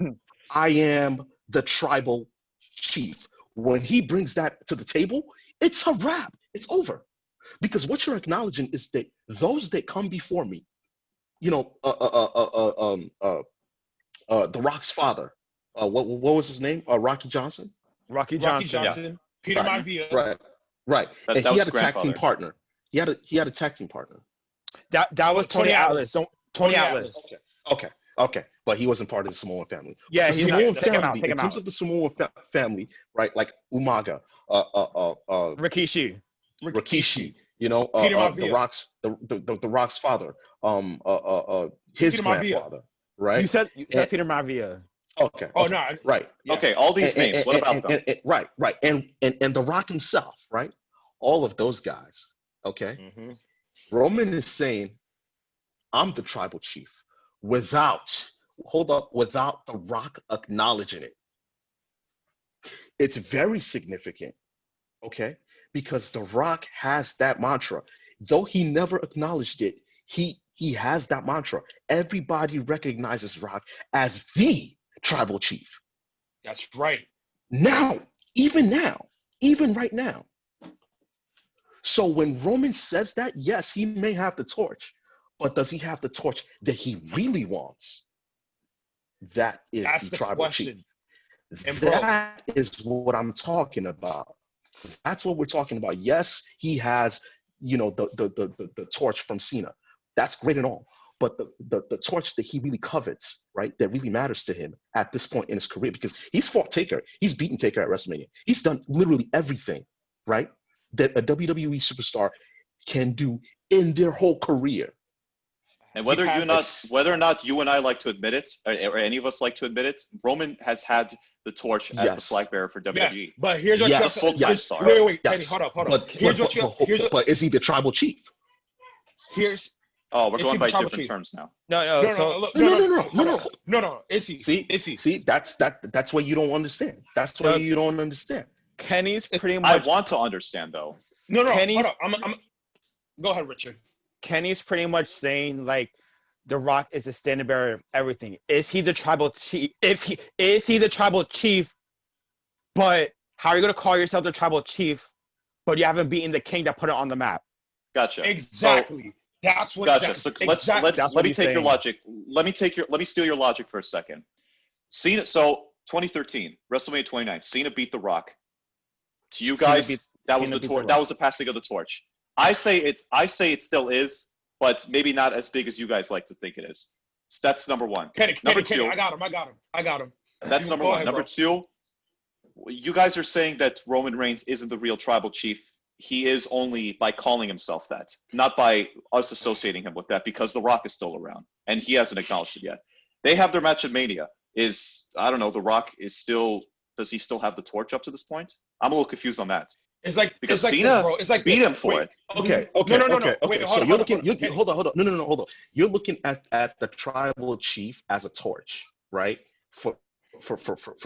I am the tribal chief, when he brings that to the table, it's a wrap. It's over. Because what you're acknowledging is that those that come before me, you know, The Rock's father, what was his name? Rocky Johnson. Rocky Johnson. Yeah. Peter Maivia. Right. And he had a tag team partner. He had a tag team partner. That was Tony Atlas. Tony Atlas. Okay. But he wasn't part of the Samoan family. Yeah, the he's Samoan not. family. Take him in terms out. of the Samoan family, right? Like Umaga, Rikishi. You know, Peter the Rock's father, his Peter grandfather, right? You said Peter Maivia. Okay. Oh no. Right. Yeah. Okay, all these names. What about them? Right. And The Rock himself, right? All of those guys. Okay. Roman is saying, I'm the tribal chief without The Rock acknowledging it. It's very significant, okay? Because The Rock has that mantra. Though he never acknowledged it, he has that mantra. Everybody recognizes Rock as the tribal chief. That's right. Even right now. So when Roman says that, yes, he may have the torch, but does he have the torch that he really wants? That's the tribal question. chief. That is what I'm talking about. That's what we're talking about. Yes, he has, you know, the torch from Cena. That's great and all. But the torch that he really covets, right, that really matters to him at this point in his career, because he's fought Taker. He's beaten Taker at WrestleMania. He's done literally everything, right, that a WWE superstar can do in their whole career. And whether or not you and I like to admit it, or any of us like to admit it, Roman has had the torch as the flag bearer for WWE. Yes, but here's what full-time star. Wait, Kenny, hold up. But is he the tribal chief? We're going by different terms now. No. Is he? See, that's what you don't understand. That's why you don't understand. Kenny's pretty much. I want to understand though. No. Kenny's, hold up. Go ahead, Richard. Kenny's pretty much saying like The Rock is the standard bearer of everything. Is he the tribal chief? Is he the tribal chief? But how are you gonna call yourself the tribal chief, but you haven't beaten the king that put it on the map? Gotcha. Exactly. That's what. Gotcha. So let me take your logic. Let me steal your logic for a second. Cena. So 2013, WrestleMania 29, Cena beat The Rock. To you guys, that was the torch. That was the passing of the torch. I say it still is, but maybe not as big as you guys like to think it is. So that's number one. Kenny, two. I got him. That's number one. Number two, you guys are saying that Roman Reigns isn't the real tribal chief. He is only by calling himself that, not by us associating him with that, because The Rock is still around, and he hasn't acknowledged it yet. They have their match at Mania. I don't know, The Rock is still, does he still have the torch up to this point? I'm a little confused on that. It's like because it's Cena like this, beat him for it. Okay. No. Wait, so you're looking. Hold on. No. Hold on. You're looking at the tribal chief as a torch, right? For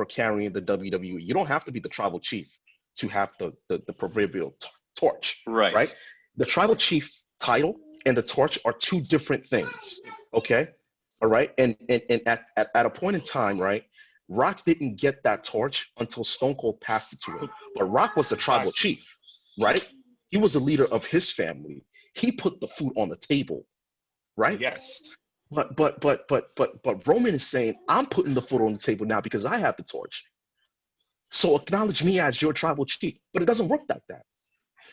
carrying the WWE. You don't have to be the tribal chief to have the proverbial torch, right? The tribal chief title and the torch are two different things. Okay, all right. And at a point in time, right? Rock didn't get that torch until Stone Cold passed it to him. But Rock was the tribal chief, right? He was the leader of his family. He put the food on the table, right? Yes. But Roman is saying, I'm putting the food on the table now because I have the torch. So acknowledge me as your tribal chief. But it doesn't work like that.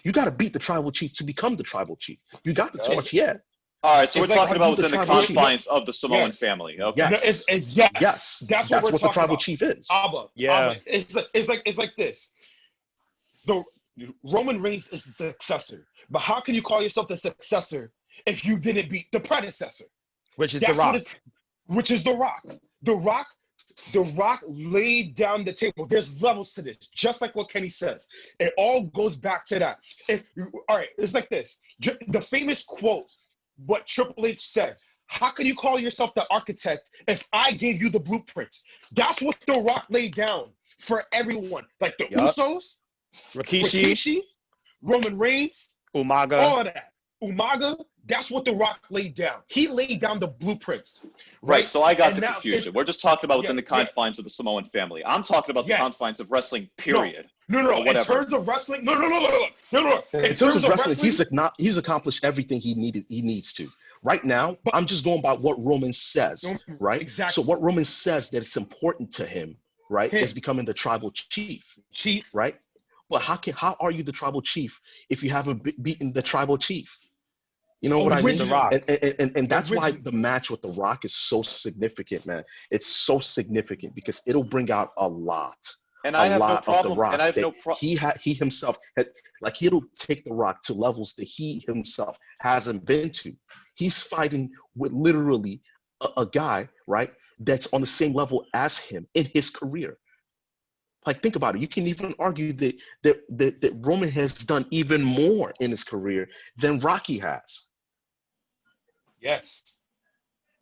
You got to beat the tribal chief to become the tribal chief. You got the torch, yeah. All right, so we're talking about within the confines of the Samoan family. Okay. Yes. That's what the tribal chief is. Abba. It's like this. The Roman Reigns is the successor, but how can you call yourself the successor if you didn't beat the predecessor? Which is The Rock. Which is The Rock. The Rock laid down the table. There's levels to this, just like what Kenny says. It all goes back to that. All right, it's like this. The famous quote what Triple H said. How can you call yourself the architect if I gave you the blueprint? That's what The Rock laid down for everyone. Like the Usos, Rikishi, Roman Reigns, Umaga. all of that. Umaga, that's what The Rock laid down. He laid down the blueprints. Right, so I got And the now confusion. We're just talking about within the yeah. confines of the Samoan family. I'm talking about the confines of wrestling, period. No. Or whatever. In terms of wrestling, no. In terms of wrestling, he's accomplished everything he needs to. Right now, I'm just going by what Roman says, right? Exactly. So what Roman says that it's important to him, right, is becoming the tribal chief, right? But how are you the tribal chief if you haven't beaten the tribal chief? You know what I mean? The Rock. And that's why the match with The Rock is so significant, man. It's so significant because it'll bring out a lot. And I have no of The problem. Rock And I have no that problem. he himself had, like, it'll take The Rock to levels that he himself hasn't been to. He's fighting with literally a guy, right, that's on the same level as him in his career. Like, think about it. You can even argue that Roman has done even more in his career than Rocky has. Yes.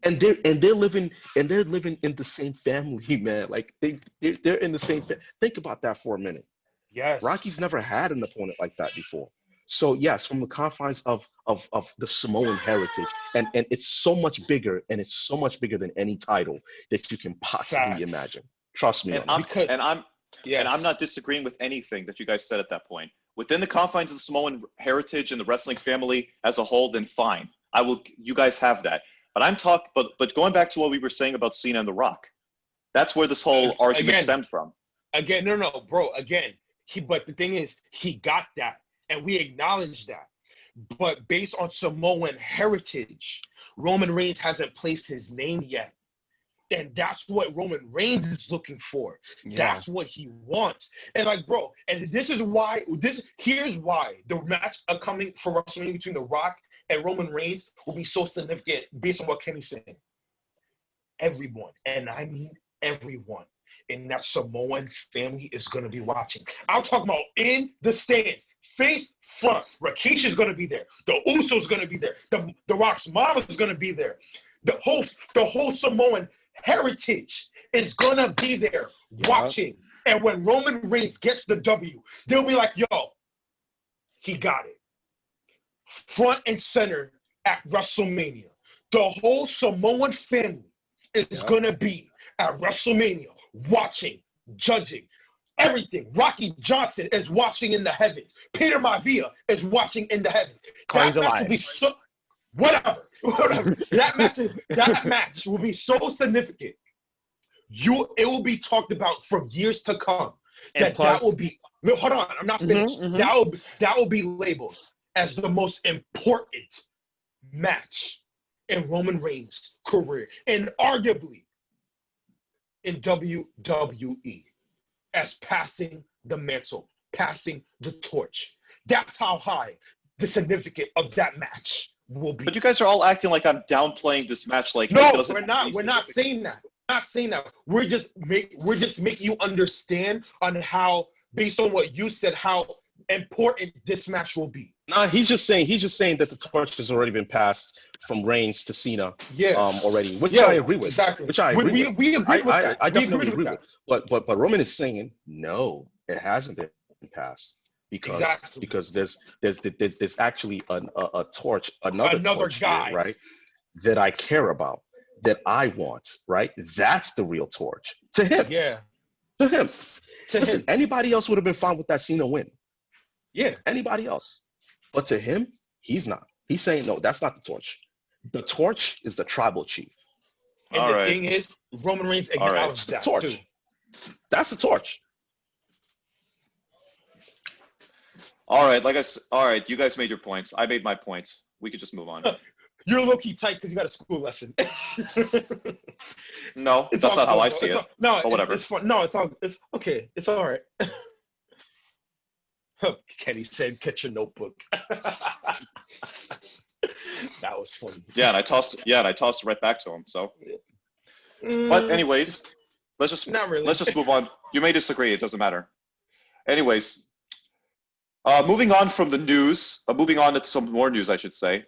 And they're living in the same family, man. Like they're in the same. Think about that for a minute. Yes. Rocky's never had an opponent like that before. So yes, from the confines of the Samoan heritage, and it's so much bigger, and it's so much bigger than any title that you can possibly imagine. Trust me. And I'm not disagreeing with anything that you guys said at that point. Within the confines of the Samoan heritage and the wrestling family as a whole, then fine. You guys have that. But going back to what we were saying about Cena and The Rock, that's where this whole argument stemmed from. Again, no, bro. Again, but the thing is, he got that, and we acknowledge that. But based on Samoan heritage, Roman Reigns hasn't placed his name yet. And that's what Roman Reigns is looking for. Yeah. That's what he wants. And like, bro, and here's why the match upcoming for WrestleMania between The Rock and Roman Reigns will be so significant based on what Kenny's saying. Everyone, and I mean everyone, in that Samoan family is going to be watching. I'm talking about in the stands, face front. Rikishi's going to be there. The Uso's going to be there. The Rock's mom is going to be there. The whole Samoan heritage is going to be there watching. And when Roman Reigns gets the W, they'll be like, yo, he got it. Front and center at WrestleMania. The whole Samoan family is going to be at WrestleMania watching, judging, everything. Rocky Johnson is watching in the heavens. Peter Maivia is watching in the heavens. That match will be so, whatever. That match will be so significant. It will be talked about for years to come. That will be. Hold on, I'm not finished. That will be labeled as the most important match in Roman Reigns' career, and arguably in WWE, as passing the mantle, passing the torch. That's how high the significance of that match will be. But you guys are all acting like I'm downplaying this match. Like, no, we're not. We're not saying that. Not saying that. We're just making you understand on how, based on what you said, how important this match will be. Nah, he's just saying that the torch has already been passed from Reigns to Cena already, which I agree with. Exactly. Which I agree with. We agree with that. I definitely agree with. But Roman is saying no, it hasn't been passed because there's actually a torch, another torch guy, here, right, that I care about, that I want, right? That's the real torch to him. Yeah. To him. Listen, anybody else would have been fine with that Cena win. Yeah. Anybody else. But to him, he's not. He's saying, no, that's not the torch. The torch is the tribal chief. And the thing is, Roman Reigns acknowledged that torch. too. That's the torch. All right, you guys made your points. I made my points. We could just move on. You're low-key tight because you got a school lesson. No, that's not how I see it. No, but whatever. It's fun. No, it's okay. It's all right. Kenny said, "Get your notebook." That was funny. Yeah, and I tossed it right back to him. So, but anyways, let's just move on. You may disagree. It doesn't matter. Anyways, moving on from the news. Moving on to some more news, I should say.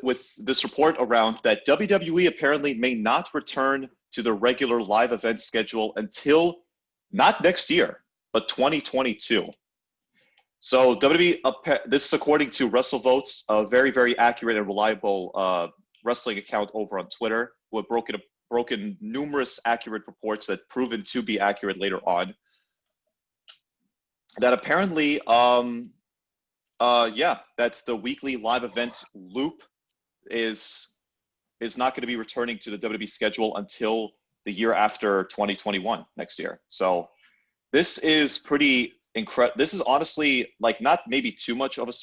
with this report around that WWE apparently may not return to the regular live event schedule until not next year, but 2022. So WWE, this is according to WrestleVotes, a very, very accurate and reliable wrestling account over on Twitter, who have broken numerous accurate reports that proven to be accurate later on. That apparently, that's the weekly live event loop is not going to be returning to the WWE schedule until the year after 2021, next year. So this is pretty incredible. This is honestly like not maybe too much of a.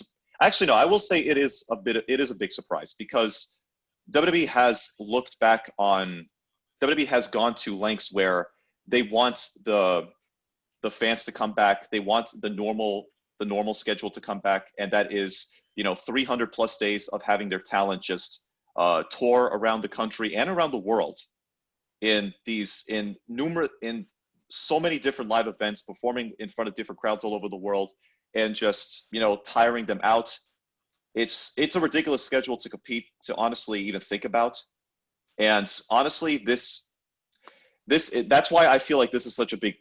Actually, no, I will say it is a big surprise because WWE has looked back on. WWE has gone to lengths where they want the fans to come back. They want the normal schedule to come back, and that is 300 plus days of having their talent just tour around the country and around the world in so many different live events, performing in front of different crowds all over the world, and just tiring them out. It's a ridiculous schedule to compete, to honestly even think about. And honestly, that's why I feel like this is such a big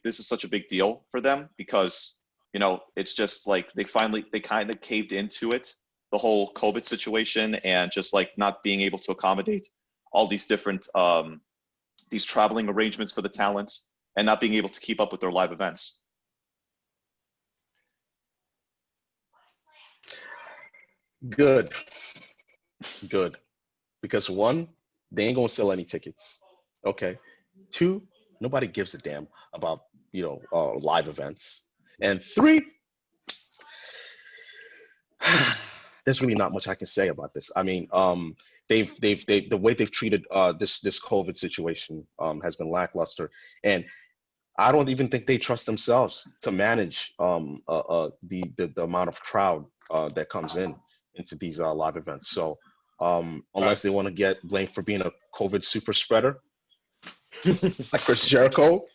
deal for them, because it's just like they kind of caved into it, the whole COVID situation, and just like not being able to accommodate all these different these traveling arrangements for the talent, and not being able to keep up with their live events. Good. Because one, they ain't gonna sell any tickets. Okay. Two, nobody gives a damn about live events. And three, there's really not much I can say about this. I mean, they've the way they've treated this COVID situation has been lackluster, and I don't even think they trust themselves to manage the amount of crowd that comes into these live events. So unless they want to get blamed for being a COVID super spreader, like Chris Jericho,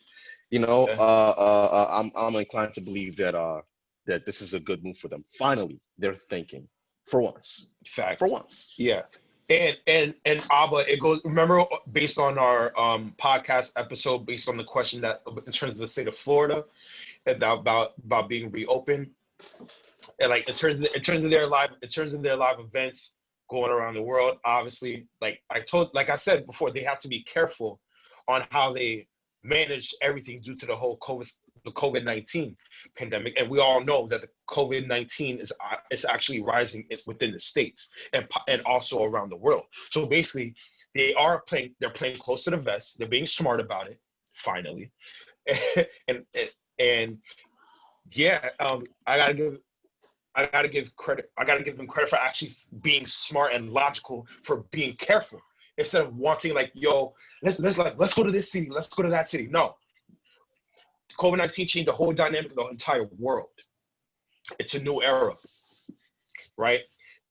I'm inclined to believe that this is a good move for them. Finally, they're thinking for once. Facts. For once. Yeah. And Abba, it goes, remember, based on our podcast episode, based on the question that in terms of the state of Florida about being reopened, and like in terms of their live events going around the world, obviously, like I said before, they have to be careful on how they manage everything due to the whole COVID-19 pandemic. And we all know that the COVID-19 is actually rising within the States and also around the world. So basically, they're playing close to the vest. They're being smart about it, finally. and yeah, I gotta give credit. I gotta give them credit for actually being smart and logical, for being careful, instead of wanting like, yo, let's go to this city, let's go to that city. No. COVID-19 changed the whole dynamic of the entire world. It's a new era, right?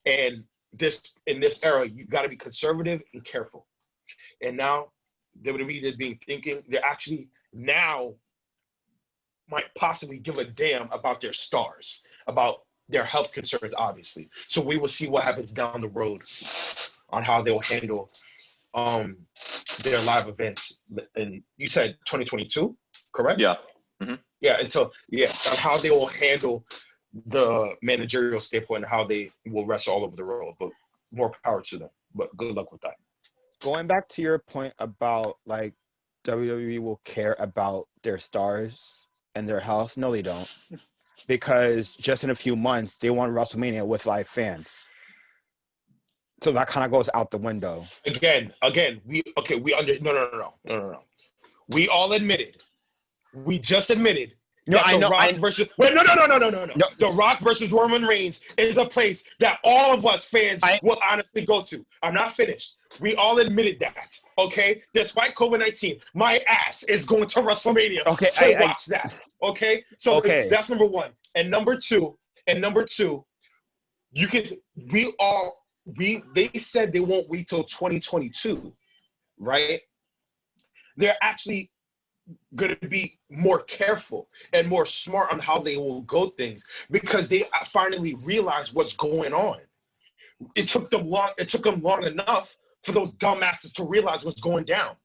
And in this era, you got to be conservative and careful. And now they're actually now might possibly give a damn about their stars, about their health concerns, obviously. So we will see what happens down the road on how they will handle their live events. And you said 2022, correct? Yeah. Mm-hmm. Yeah, and so on how they will handle the managerial standpoint and how they will wrestle all over the world. But more power to them. But good luck with that. Going back to your point about like WWE will care about their stars and their health, no, they don't, because just in a few months they want WrestleMania with live fans. So that kind of goes out the window. Again, no. We all admitted. We just admitted. No, I know. The Rock versus Roman Reigns is a place that all of us fans will honestly go to. I'm not finished. We all admitted that. Okay, despite COVID-19, my ass is going to WrestleMania to watch that. Okay, so that's number one. And number two, you can. They said they won't wait till 2022, right? They're actually going to be more careful and more smart on how they will go things, because they finally realize what's going on, it took them long enough for those dumbasses to realize what's going down,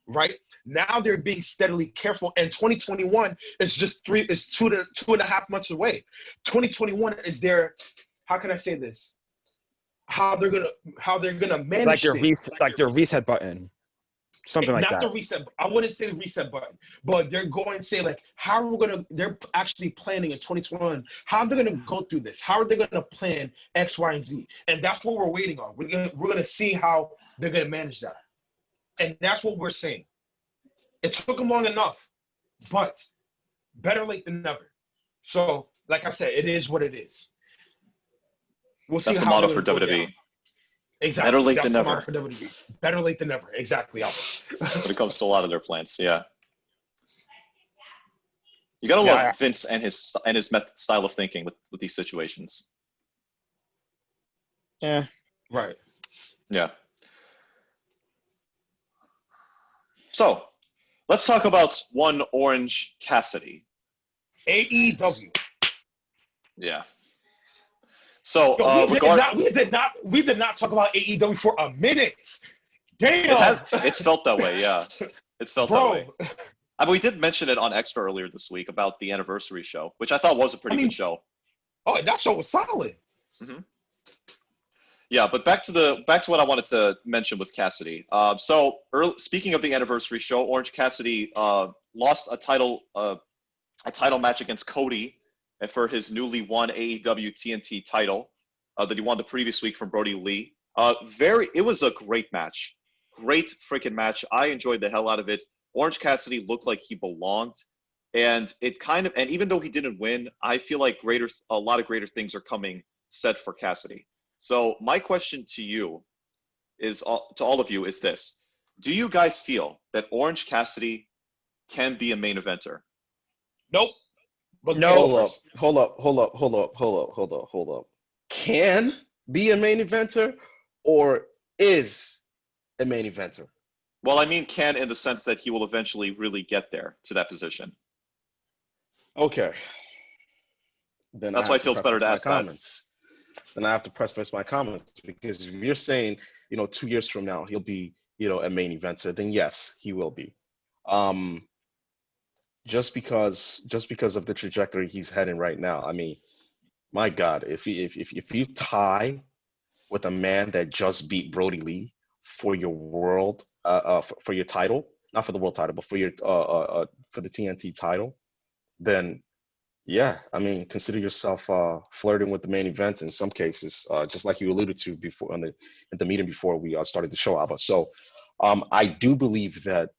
right? Now they're being steadily careful, and 2021 is just 2.5 months away. 2021 is their, how can I say this? How they're gonna manage Like your things. your reset button, something like Not that. the reset. I wouldn't say the reset button, but they're going to say like, how are we gonna? They're actually planning in 2021. How they're gonna go through this? How are they gonna plan X, Y, and Z? And that's what we're waiting on. We're gonna see how they're gonna manage that, and that's what we're saying. It took them long enough, but better late than never. So, like I said, it is what it is. We'll see. That's the how motto they're for gonna go WWE. down. Exactly. Better late That's than the never. motto for WWE. Better late than never. Exactly, Albert. When it comes to a lot of their plans, yeah. You gotta Yeah, love Vince and his style of thinking with these situations. Yeah. Right. Yeah. So, let's talk about one Orange Cassidy. AEW. Yeah. So, Yo, we did not talk about AEW for a minute. Damn. it's felt that way, yeah. It's felt that way. I mean, we did mention it on Extra earlier this week about the anniversary show, which I thought was a pretty good show. Oh, that show was solid. Mm-hmm. Yeah, but back to what I wanted to mention with Cassidy. Speaking of the anniversary show, Orange Cassidy lost a title match against Cody for his newly won AEW TNT title that he won the previous week from Brody Lee. It was a great match. Great freaking match. I enjoyed the hell out of it. Orange Cassidy looked like he belonged. And even though he didn't win, I feel like a lot of greater things are coming set for Cassidy. So my question to you to all of you is this. Do you guys feel that Orange Cassidy can be a main eventer? Nope. But No. Hold up. Can be a main eventer or is a main eventer? Well, I mean can in the sense that he will eventually really get there to that position. Okay. Then that's why it feels better to ask that. Then I have to preface my comments, because if you're saying, 2 years from now he'll be, a main eventer, then yes, he will be. Just because of the trajectory he's heading right now. I mean, my God, if you tie with a man that just beat Brody Lee for your world, for your title, not for the world title, but for your for the TNT title, then yeah, I mean, consider yourself flirting with the main event in some cases, just like you alluded to before in the meeting before we started the show, Alba. So I do believe that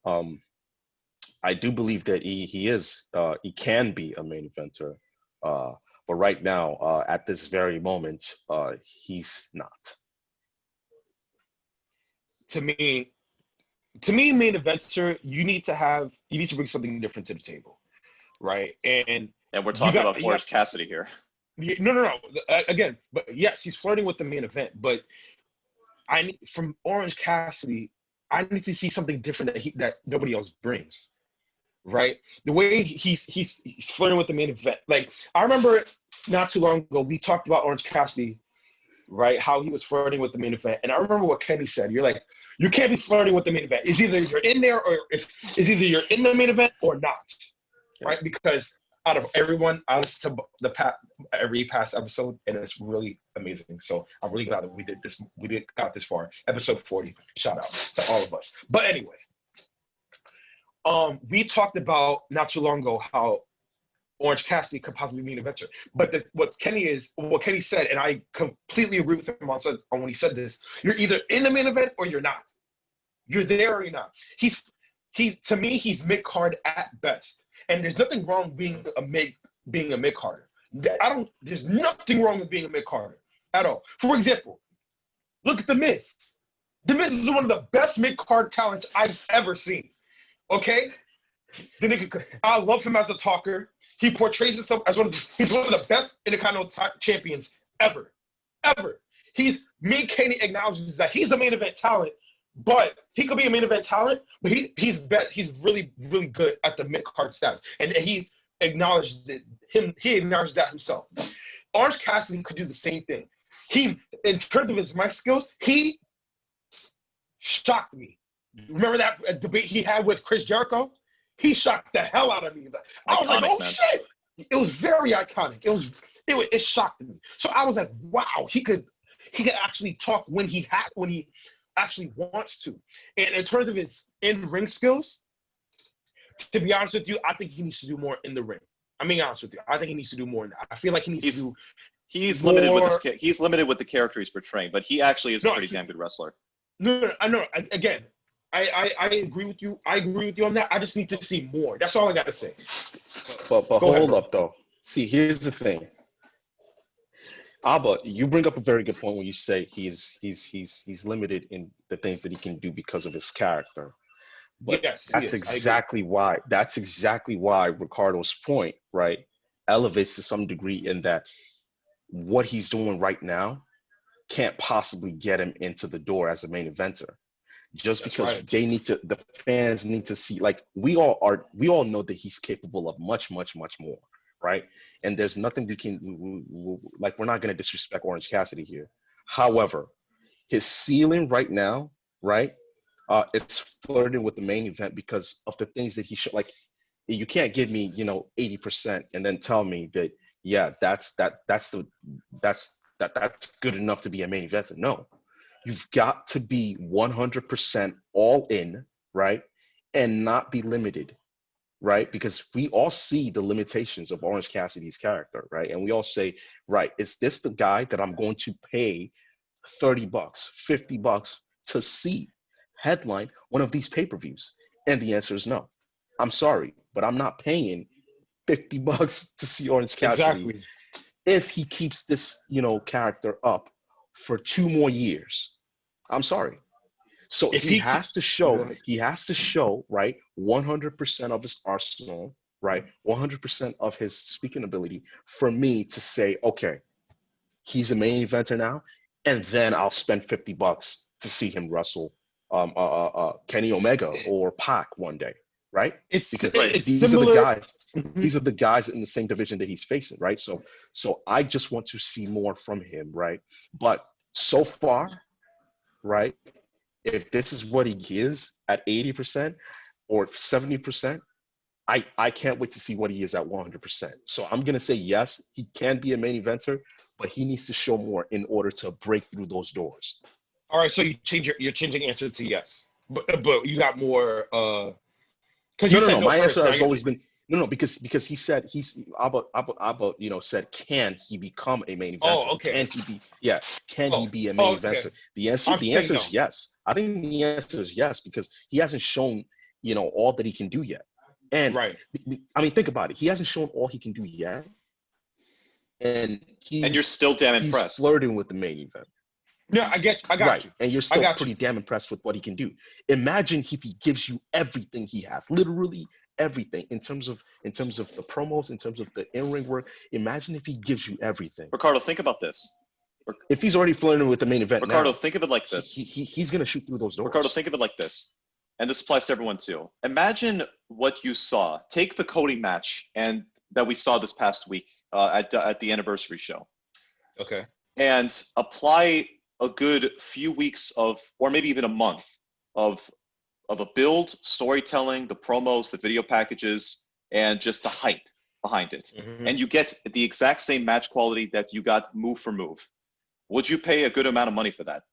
he can be a main eventer, but right now, at this very moment, he's not. To me, main eventer, you need to bring something different to the table, right? And we're talking about Orange Cassidy here. No. Again, but yes, he's flirting with the main event. But from Orange Cassidy, I need to see something different that nobody else brings, right? The way he's flirting with the main event. Like, I remember not too long ago we talked about Orange Cassidy, right? How he was flirting with the main event, and I remember what Kenny said. You're like, you can't be flirting with the main event. It's either you're in there it's either you're in the main event or not, right? Because out of everyone, I listened to every past episode, and it's really amazing. So I'm really glad that we got this far. Episode 40. Shout out to all of us. But anyway, we talked about not too long ago how Orange Cassidy could possibly be an eventer. But what Kenny said, and I completely agree with him on when he said this, you're either in the main event or you're not. You're there or you're not. To me, he's mid-card at best. And there's nothing wrong being a mid-carder. There's nothing wrong with being a mid-carder at all. For example, look at The Miz. The Miz is one of the best mid-card talents I've ever seen. Okay? I love him as a talker. He portrays himself as he's one of the best Intercontinental champions ever. Ever. Kenny acknowledges that he's a main event talent, but he could be a main event talent, but he's really, really good at the mid-card status. And he acknowledged that himself. Orange Cassidy could do the same thing. He, in terms of his mic skills, he shocked me. Remember that debate he had with Chris Jericho? He shocked the hell out of me. I was like, Iconic, oh man. shit. It was very iconic. It shocked me. So I was like, wow, he could actually talk when he actually wants to. And in terms of his in-ring skills, to be honest with you, I think he needs to do more in the ring. I'm being honest with you. I think he needs to do more in that. I feel like he needs to do He's more. limited with he's limited with the character he's portraying, but he actually is a pretty damn good wrestler. No, I know. Again, I agree with you. I agree with you on that. I just need to see more. That's all I got to say. But Go hold ahead, bro. up though. See, here's the thing. Abba, you bring up a very good point when you say he's limited in the things that he can do because of his character. But Yes, that's exactly why Ricardo's point, right, elevates to some degree in that what he's doing right now can't possibly get him into the door as a main eventer. Just That's because right. the fans need to see, like we all know that he's capable of much more, right? And there's nothing we can, like, we're not going to disrespect Orange Cassidy here. However, his ceiling right now, right, it's flirting with the main event because of the things that he should, like, you can't give me, 80% and then tell me that, yeah, that's good enough to be a main eventer. No, you've got to be 100% all in, right? And not be limited, right? Because we all see the limitations of Orange Cassidy's character, right? And we all say, right, is this the guy that I'm going to pay $30, $50 to see headline one of these pay-per-views? And the answer is no. I'm sorry, but I'm not paying $50 to see Orange Cassidy if he keeps this, character up for 2 more years. I'm sorry. So If he has to show, right, 100% of his arsenal, right, 100% of his speaking ability for me to say, okay, he's a main eventer now, and then I'll spend $50 to see him wrestle Kenny Omega or Pac one day, right? Because these are the guys. These are the guys in the same division that he's facing, right? So I just want to see more from him, right? But so far, right, if this is what he is at 80% or 70%, I can't wait to see what he is at 100%. So I'm gonna say yes, he can be a main eventer, but he needs to show more in order to break through those doors. All right, so you're changing answer to yes, but you got more. No. My answer has always been no, because he said Abba, said, can he become a main eventer? Oh, okay. Can he be a main eventer? Okay. The answer is yes. I think the answer is yes because he hasn't shown, all that he can do yet. And right. I mean, think about it. He hasn't shown all he can do yet, and you're still damn impressed. He's flirting with the main event. No, I got you. And you're still pretty damn impressed with what he can do. Imagine if he gives you everything he has, literally everything, in terms of the promos, in terms of the in-ring work. Imagine if he gives you everything. Ricardo, think about this. If he's already flirting with the main event, Ricardo, now, think of it like this. He's gonna shoot through those doors. Ricardo, think of it like this, and this applies to everyone too. Imagine what you saw. Take the Cody match and that we saw this past week at the anniversary show. Okay. And apply a good few weeks of, or maybe even a month of a build, storytelling, the promos, the video packages, and just the hype behind it. Mm-hmm. And you get the exact same match quality that you got move for move. Would you pay a good amount of money for that?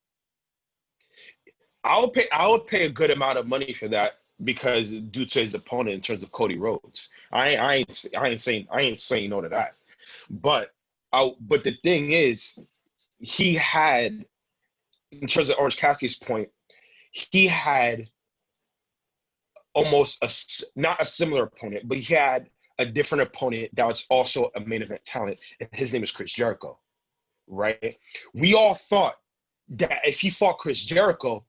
I would pay a good amount of money for that because due to his opponent in terms of Cody Rhodes. I ain't saying no to that. But the thing is, he had, in terms of Orange Cassidy's point, he had almost not a similar opponent, but he had a different opponent that was also a main event talent, and his name is Chris Jericho, right? We all thought that if he fought Chris Jericho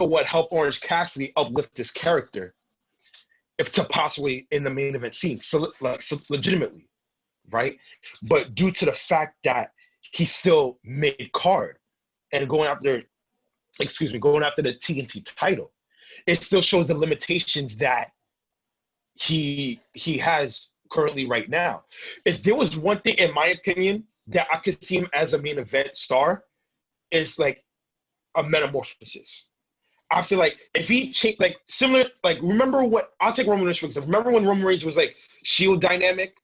would help Orange Cassidy uplift his character to possibly in the main event scene, so legitimately, right? But due to the fact that he's still mid-card and going after the TNT title, it still shows the limitations that he has currently right now. If there was one thing, in my opinion, that I could see him as a main event star is like a metamorphosis. I feel like if he changed, like similar, like remember what, I'll take Roman Reigns for example. Remember when Roman Reigns was like Shield dynamic?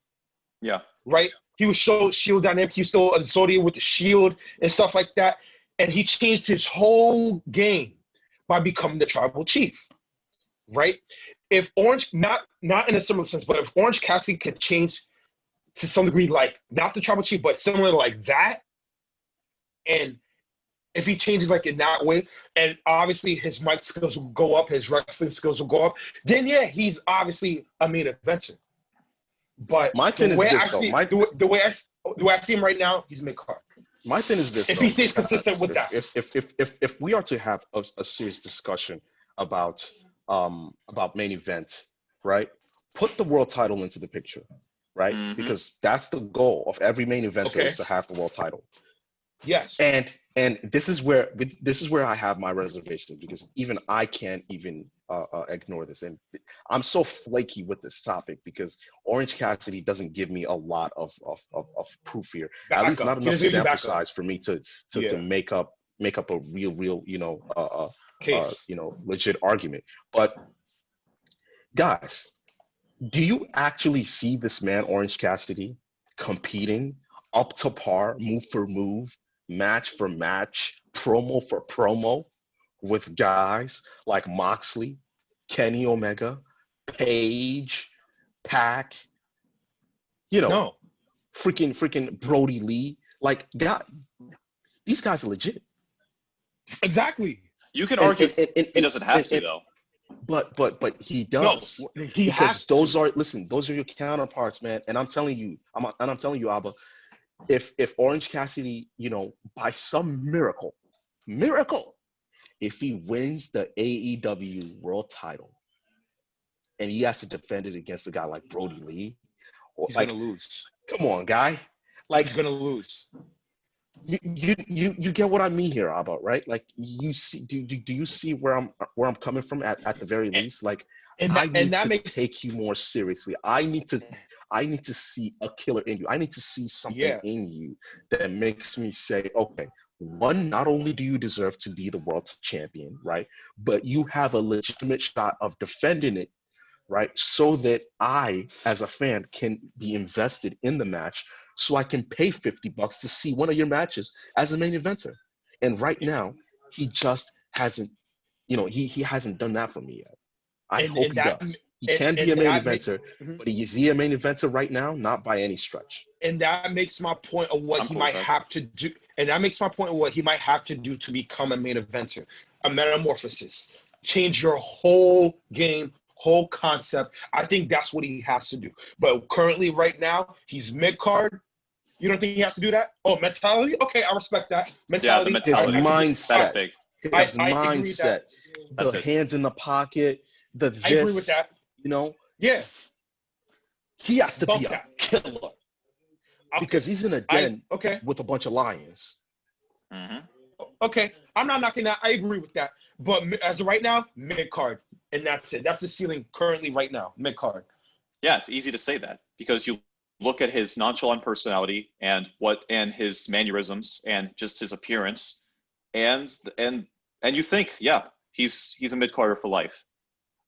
Yeah. Right? He was so Shield dynamic. He was still associated with the Shield and stuff like that. And he changed his whole game by becoming the tribal chief. Right? If Orange, not in a similar sense, but if Orange Cassidy could change to some degree, like not the tribal chief, but similar like that, and if he changes like in that way, and obviously his mic skills will go up, his wrestling skills will go up, then yeah, he's obviously a main eventer. But My thing is this, though. The way I see him right now, he's mid-card. My thing is this. If he stays consistent with that. If we are to have a serious discussion about main event, right? Put the world title into the picture, right? Mhm. Because that's the goal of every main eventer Okay. is to have the world title. Yes. And this is where I have my reservations, because even I can't even ignore this. And I'm so flaky with this topic because Orange Cassidy doesn't give me a lot of proof here. At least not enough sample size for me to make up a real Case. legit argument. But guys, do you actually see this man Orange Cassidy competing up to par, move for move, match for match, promo for promo with guys like Moxley, Kenny Omega, Paige, Pac, No. freaking Brody Lee? Like, God, these guys are legit. Exactly. You can argue he doesn't have to, though. But he does. No, he has to. those are your counterparts, man. And I'm telling you, Abba, if Orange Cassidy, by some miracle, if he wins the AEW world title and he has to defend it against a guy like Brody Lee, He's gonna lose. Come on, guy. Like, He's gonna lose. You get what I mean here, Abba, right? Like, you see, do you see where I'm coming from at the very least? Like, I need to take you more seriously. I need to see a killer in you. I need to see something in you that makes me say, okay, one, not only do you deserve to be the world champion, right? But you have a legitimate shot of defending it, right? So that I, as a fan, can be invested in the match, so I can pay $50 to see one of your matches as a main eventer. And right now, he just hasn't, he hasn't done that for me yet. I hope he does. He can be a main eventer, but is he a main eventer right now? Not by any stretch. And that makes my point of what he might have to do. And that makes my point of what he might have to do to become a main eventer. A metamorphosis. Change your whole game, whole concept. I think that's what he has to do. But currently, right now, he's mid-card. You don't think he has to do that? Oh, mentality? Okay, I respect that. Mentality. Yeah, the mentality. His mindset. That's big. His mindset. The hands in the pocket. I agree with that. Yeah. He has to be a killer. Because he's in a den with a bunch of lions. Mm-hmm. Okay, I'm not knocking that. I agree with that. But as of right now, mid-card. And that's it. That's the ceiling currently right now, mid-card. Yeah, it's easy to say that because you look at his nonchalant personality and his mannerisms and just his appearance, and you think, yeah, he's a mid-carder for life.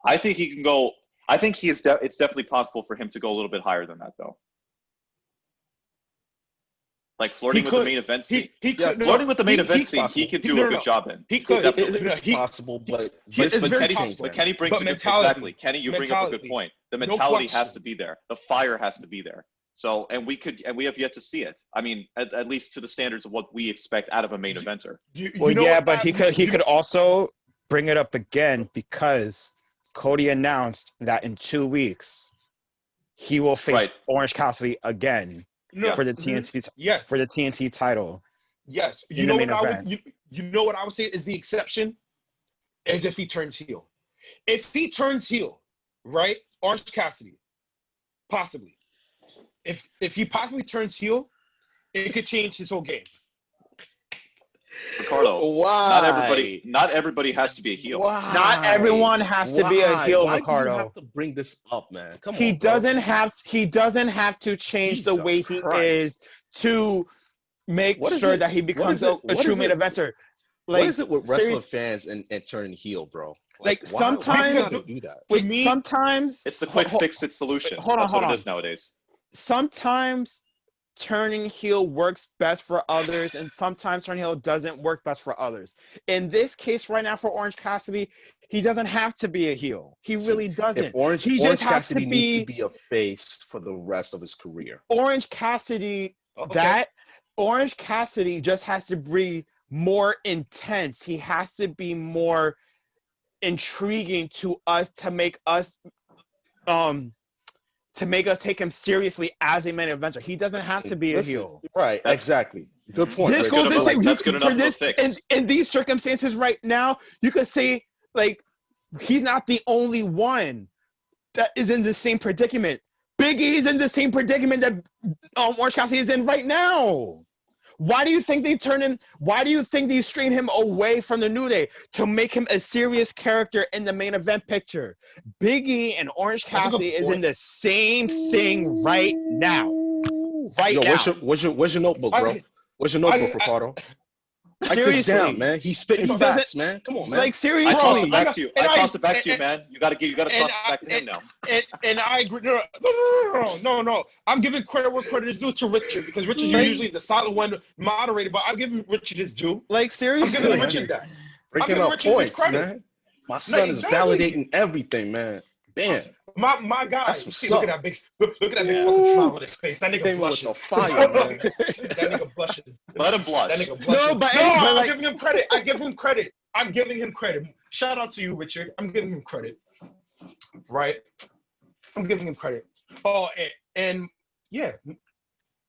I think he can go. I think it's definitely possible for him to go a little bit higher than that, though. Like flirting with the main event scene. Flirting with the main event scene, he could do a good job in. He could. It's possible, but Kenny brings a good exactly. Kenny, you bring up a good point. The mentality has to be there. The fire has to be there. So, and we have yet to see it. I mean, at least to the standards of what we expect out of a main eventer. But he could also bring it up again because Cody announced that in 2 weeks he will face Orange Cassidy again for the TNT for the TNT title. Yes, you know what I would say is the exception is if he turns heel. If he turns heel, right? Orange Cassidy, possibly. If he possibly turns heel, it could change his whole game. Ricardo, why? Not everybody has to be a heel. Why? Not everyone has to be a heel, Ricardo. Why do you have to bring this up, man? Come on. He doesn't have to change the way he is to make What is sure it- that he what becomes is it- a what true is main it- eventer. What is it with wrestling serious- fans and turning heel, bro? Like, why sometimes- do they do that? To Wait, me- sometimes It's the quick fix-it solution. hold on, That's hold what on. it is nowadays. Sometimes turning heel works best for others, and sometimes turning heel doesn't work best for others. In this case, right now for Orange Cassidy, he doesn't have to be a heel. He really doesn't. If Orange He Orange just has Cassidy to needs be to be a face for the rest of his career. Orange Cassidy. Okay. Orange Cassidy just has to be more intense. He has to be more intriguing to us to make us take him seriously as a main eventer. He doesn't have to be a Listen, heel. Right, exactly. Good point. This Rich. goes the same. That's good enough For of a this, fix. in these circumstances right now, you could say, like, he's not the only one that is in the same predicament. Big E is in the same predicament that Orange Cassidy is in right now. Why do you think they turn him? Why do you think they strain him away from the New Day to make him a serious character in the main event picture? Big E and Orange That's a good Cassidy is point. in the same thing right now. Right Yo, now. where's your notebook, bro? Where's your notebook, Ricardo? Write this Seriously. down, man. He's spitting He doesn't- facts, man. Come on, man. Like, seriously. I tossed it I back got- to you. and I tossed it back to you, and- man. You gotta toss and it back to him now. And I agree. No. I'm giving credit where credit is due to Richard because Richard is Like- usually the solid one moderator, but I'm giving Richard his due. Like, I'm seriously. giving Richard that. Breaking giving up Richard his points, credit. man. My son is exactly. validating everything, man. Damn. My guy. That's what's See, look at up. that big fucking smile on his face. That nigga Came with blushing. the fire, man. That nigga blushing. Let him blush. That nigga blushing. No, but I'm like- giving him credit. I'm giving him credit. Shout out to you, Richard. I'm giving him credit. Right? I'm giving him credit. Oh, and yeah,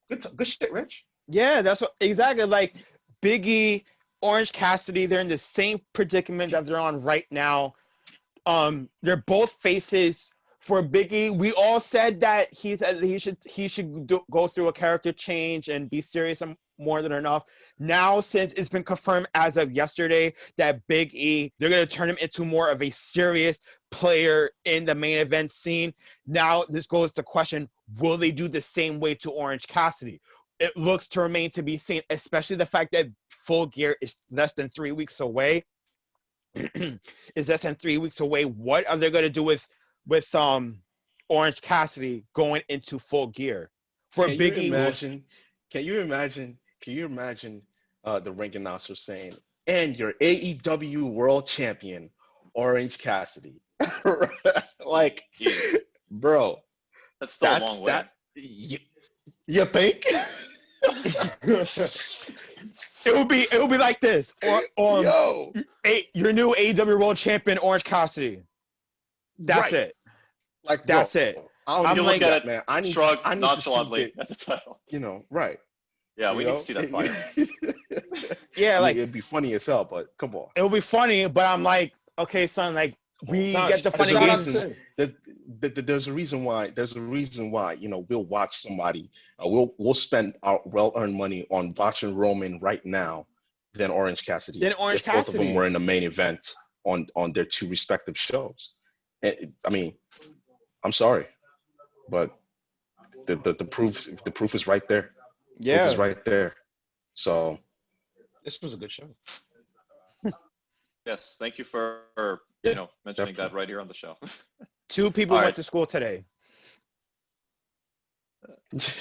good shit, Rich. Yeah, that's what exactly. Like, Big E, Orange Cassidy, they're in the same predicament that they're on right now. They're both faces. For Big E, we all said that he should go through a character change and be serious more than enough. Now, since it's been confirmed as of yesterday that Big E, they're going to turn him into more of a serious player in the main event scene. Now, this goes to question, will they do the same way to Orange Cassidy? It looks to remain to be seen, especially the fact that Full Gear is less than 3 weeks away. Is less than 3 weeks away. What are they going to do with Orange Cassidy going into Full Gear? For Can Big you E, imagine? Can you imagine the ring announcer saying, "And your AEW World Champion, Orange Cassidy." Like, Jeez. bro, That's still a long way. You think? it would be like this, or Yo, your new AEW World Champion, Orange Cassidy. That's Right. it. like That's bro, it. I don't I'm You even look like- at that, it, man. I need shrug to see nonchalantly it, at the title. right? Yeah, we you need know? to see that fire. Yeah, I mean, like, it'd be funny as hell, but come on. it would be funny, but I'm like, okay, son, like, we Nah, get the funny shout out games. to him. There's a reason why. We'll watch somebody. We'll spend our well-earned money on watching Roman right now than Orange Cassidy. Than Orange if both of Cassidy. them were in the main event on their two respective shows. I mean, I'm sorry, but the proof is right there. Proof is right there. So This was a good show. Yes, thank you for mentioning that right here on the show. 2 people All went right. to school today.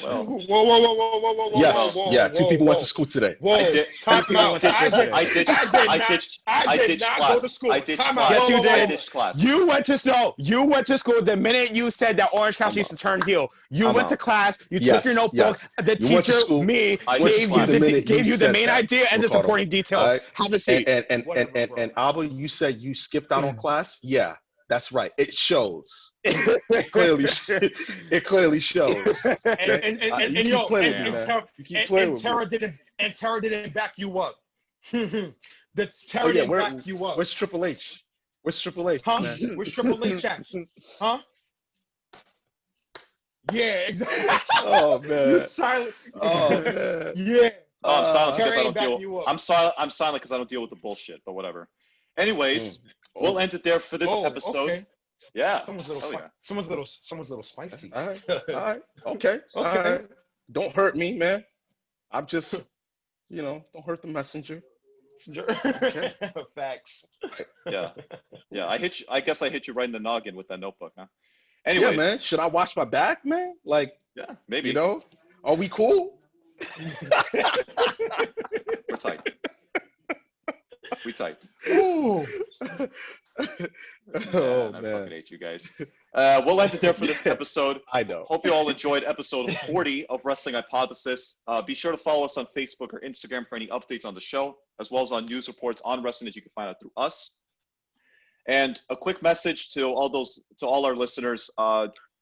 Well, Whoa. yes, whoa, yeah. 2 whoa, people went whoa. to school today. Whoa, I did. time people out. went to school today. I ditched not go class. to school. I ditched Time class. out. Yes, you Whoa, whoa, did. I whoa. ditched class. You went to school the minute you said that Orange Cassidy used to turn heel. You I'm went out. to class, you took Yes, your notebook, yes. the You went to teacher, school. me, I went to gave school the minute you you the said main that, idea and the Ricardo. supporting details. All right? Have a seat. And Whatever, bro. and Alba, you said you skipped out on class. Yeah, that's right. It shows. It clearly shows. And You keep yo, playing and, with me, and, man. Tara, You keep playing with me. Tara didn't back you up. The Tara Oh yeah, didn't back you up. where's Triple H? Where's Triple H? Huh? Man? Where's Triple H at? Huh? Yeah, exactly. Oh You man. silent. Oh man. Yeah. Oh, I'm silent Terry because I ain't don't backing deal. you up. I'm silent because I don't deal with the bullshit. But whatever. Anyways, we'll end it there for this episode. Okay. Yeah. Someone's a little spicy. All right. Okay. Okay. All right. Don't hurt me, man. I'm just don't hurt the messenger. Facts. Yeah. Yeah. I guess I hit you right in the noggin with that notebook, huh? Yeah, Anyways, man. Should I watch my back, man? Like, yeah, maybe. Are we cool? We're tight. We tight. Ooh. Oh, Man, I man. fucking hate you guys. We'll end it there for this episode. I know. Hope you all enjoyed episode 40 of Wrestling Hypothesis. Be sure to follow us on Facebook or Instagram for any updates on the show, as well as on news reports on wrestling that you can find out through us. And a quick message to all our listeners.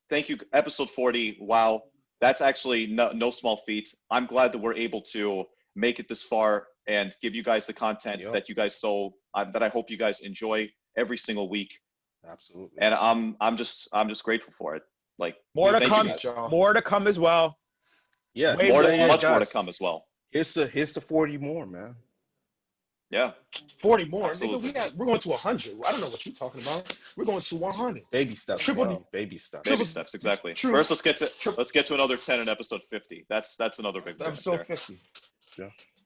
Thank you, episode 40. Wow, that's actually no small feat. I'm glad that we're able to make it this far and give you guys the content that you guys that I hope you guys enjoy every single week. Absolutely. And I'm just grateful for it. Like, More to thank come. you guys. More to come as well. Yeah. Way Much more to guys. come as well. Here's the 40 more, man. Yeah. 40 more. Absolutely. Nigga, we're going to 100. I don't know what you're talking about. We're going to 100. Baby steps. Triple bro. D. Baby steps. Baby steps, exactly. True. First, let's get to another 10 in episode 50. That's another big thing Episode there. 50.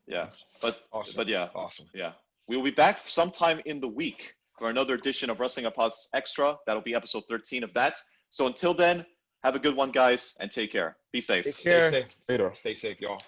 Yeah. But Awesome. but yeah. Awesome. Yeah. We will be back sometime in the week for another edition of Wrestling Hypothesis Extra. That'll be episode 13 of that. So until then, have a good one, guys, and take care. Be safe. Take care. Stay safe. Later. Stay safe, y'all.